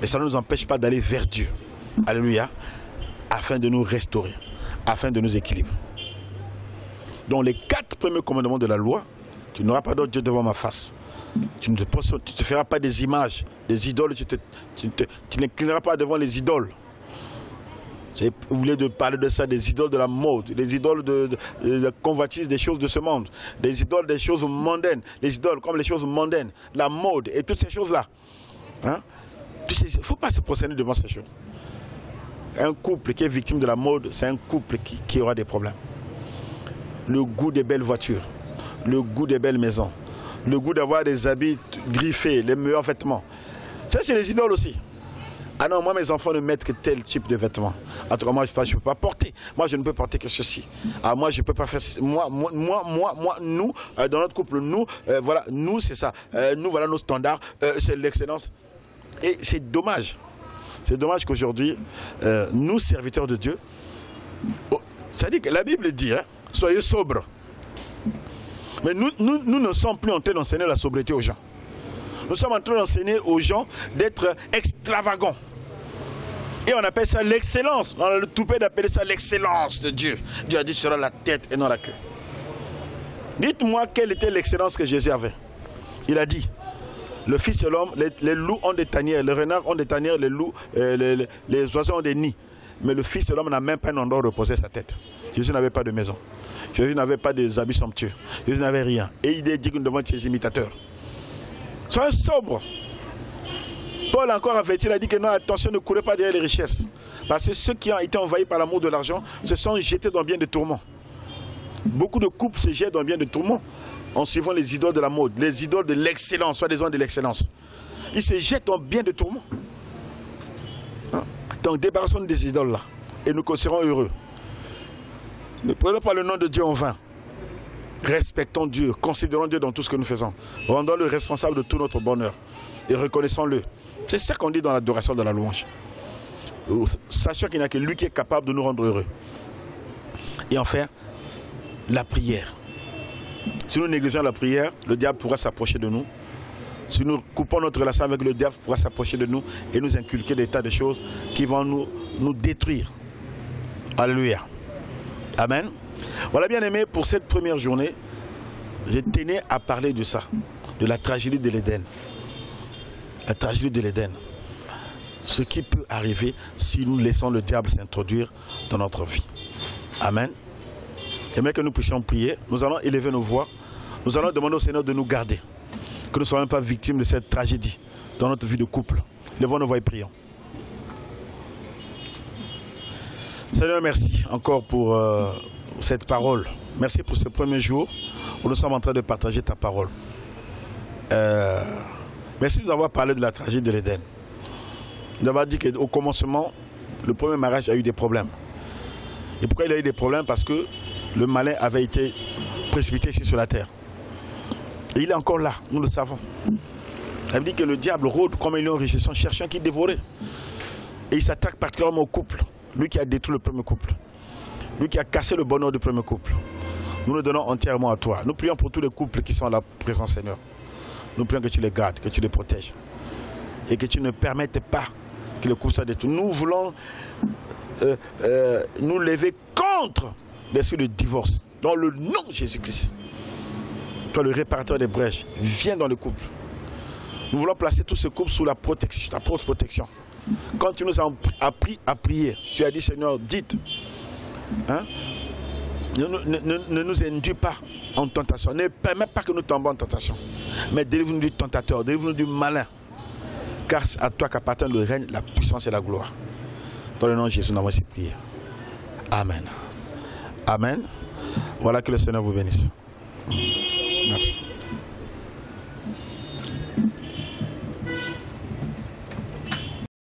Mais ça ne nous empêche pas d'aller vers Dieu. Alléluia. Afin de nous restaurer. Afin de nous équilibrer. Donc les 4 premiers commandements de la loi, tu n'auras pas d'autre Dieu devant ma face. Tu ne te feras pas des images, des idoles, tu n'inclineras pas devant les idoles. Vous voulez de parler de ça, des idoles de la mode, des idoles de la convoitise des choses de ce monde, des idoles des choses mondaines, les idoles comme les choses mondaines, la mode et toutes ces choses-là. Hein? Il ne faut pas se procéder devant ces choses. Un couple qui est victime de la mode, c'est un couple qui aura des problèmes. Le goût des belles voitures, le goût des belles maisons, le goût d'avoir des habits griffés, les meilleurs vêtements. Ça, c'est les idoles aussi. Ah non, moi, mes enfants ne mettent que tel type de vêtements. En tout cas, moi, je ne peux pas porter. Moi, je ne peux porter que ceci. Ah, moi, je ne peux pas faire... Nous, dans notre couple, nous, voilà, nous, c'est ça. Nous, voilà nos standards. C'est l'excellence. Et c'est dommage. C'est dommage qu'aujourd'hui, nous, serviteurs de Dieu, ça dit que la Bible dit, hein, soyez sobres. Mais nous ne sommes plus en train d'enseigner la sobriété aux gens. Nous sommes en train d'enseigner aux gens d'être extravagants. Et on appelle ça l'excellence. On a le toupet d'appeler ça l'excellence de Dieu. Dieu a dit sur la tête et non la queue. Dites-moi quelle était l'excellence que Jésus avait. Il a dit, le Fils de l'homme, les loups ont des tanières, les renards ont des tanières, les loups, les oiseaux ont des nids. Mais le Fils de l'homme n'a même pas un endroit où reposer sa tête. Jésus n'avait pas de maison. Jésus n'avait pas des habits somptueux. Jésus n'avait rien. Et il est dit que nous devons être ses imitateurs. Soyez sobres. Paul encore averti, il a dit que non, attention, ne courez pas derrière les richesses. Parce que ceux qui ont été envahis par l'amour de l'argent se sont jetés dans bien de tourments. Beaucoup de couples se jettent dans bien de tourments en suivant les idoles de la mode, les idoles de l'excellence, soit des gens de l'excellence. Ils se jettent dans bien de tourments. Hein? Donc débarrassons-nous des idoles-là et nous serons heureux. Ne prenons pas le nom de Dieu en vain. Respectons Dieu, considérons Dieu dans tout ce que nous faisons. Rendons-le responsable de tout notre bonheur et reconnaissons-le. C'est ça qu'on dit dans l'adoration de la louange. Sachant qu'il n'y a que lui qui est capable de nous rendre heureux. Et enfin, la prière. Si nous négligeons la prière, le diable pourra s'approcher de nous. Si nous coupons notre relation avec le diable, il pourra s'approcher de nous et nous inculquer des tas de choses qui vont nous détruire. Alléluia. Amen. Voilà, bien aimé, pour cette première journée, je tenais à parler de ça, de la tragédie de l'Éden. La tragédie de l'Éden. Ce qui peut arriver si nous laissons le diable s'introduire dans notre vie. Amen. J'aimerais que nous puissions prier. Nous allons élever nos voix. Nous allons demander au Seigneur de nous garder. Que nous ne soyons pas victimes de cette tragédie dans notre vie de couple. Levons nos voix et prions. Seigneur, merci encore pour cette parole. Merci pour ce premier jour où nous sommes en train de partager ta parole. Merci de nous avoir parlé de la tragédie de l'Éden. Nous avons dit qu'au commencement, le premier mariage a eu des problèmes. Et pourquoi il a eu des problèmes? Parce que le malin avait été précipité ici sur la terre. Et il est encore là, nous le savons. Ça veut dire que le diable rôde comme un lion rugissant, cherchant qui dévorait. Et il s'attaque particulièrement au couple. Lui qui a détruit le premier couple. Lui qui a cassé le bonheur du premier couple. Nous nous donnons entièrement à toi. Nous prions pour tous les couples qui sont à la présence, Seigneur. Nous prions que tu les gardes, que tu les protèges. Et que tu ne permettes pas que le couple soit détruit. Nous voulons nous lever contre l'esprit de divorce. Dans le nom de Jésus-Christ. Toi, le réparateur des brèches, viens dans le couple. Nous voulons placer tous ces couples sous la protection, ta propre protection. Quand tu nous as appris à prier, tu as dit, Seigneur, dites, hein, ne nous induis pas en tentation. Ne permets pas que nous tombions en tentation. Mais délivre-nous du tentateur, délivre-nous du malin. Car c'est à toi qu'appartient le règne, la puissance et la gloire. Dans le nom de Jésus, nous avons ainsi prié. Amen. Amen. Voilà, que le Seigneur vous bénisse. Merci.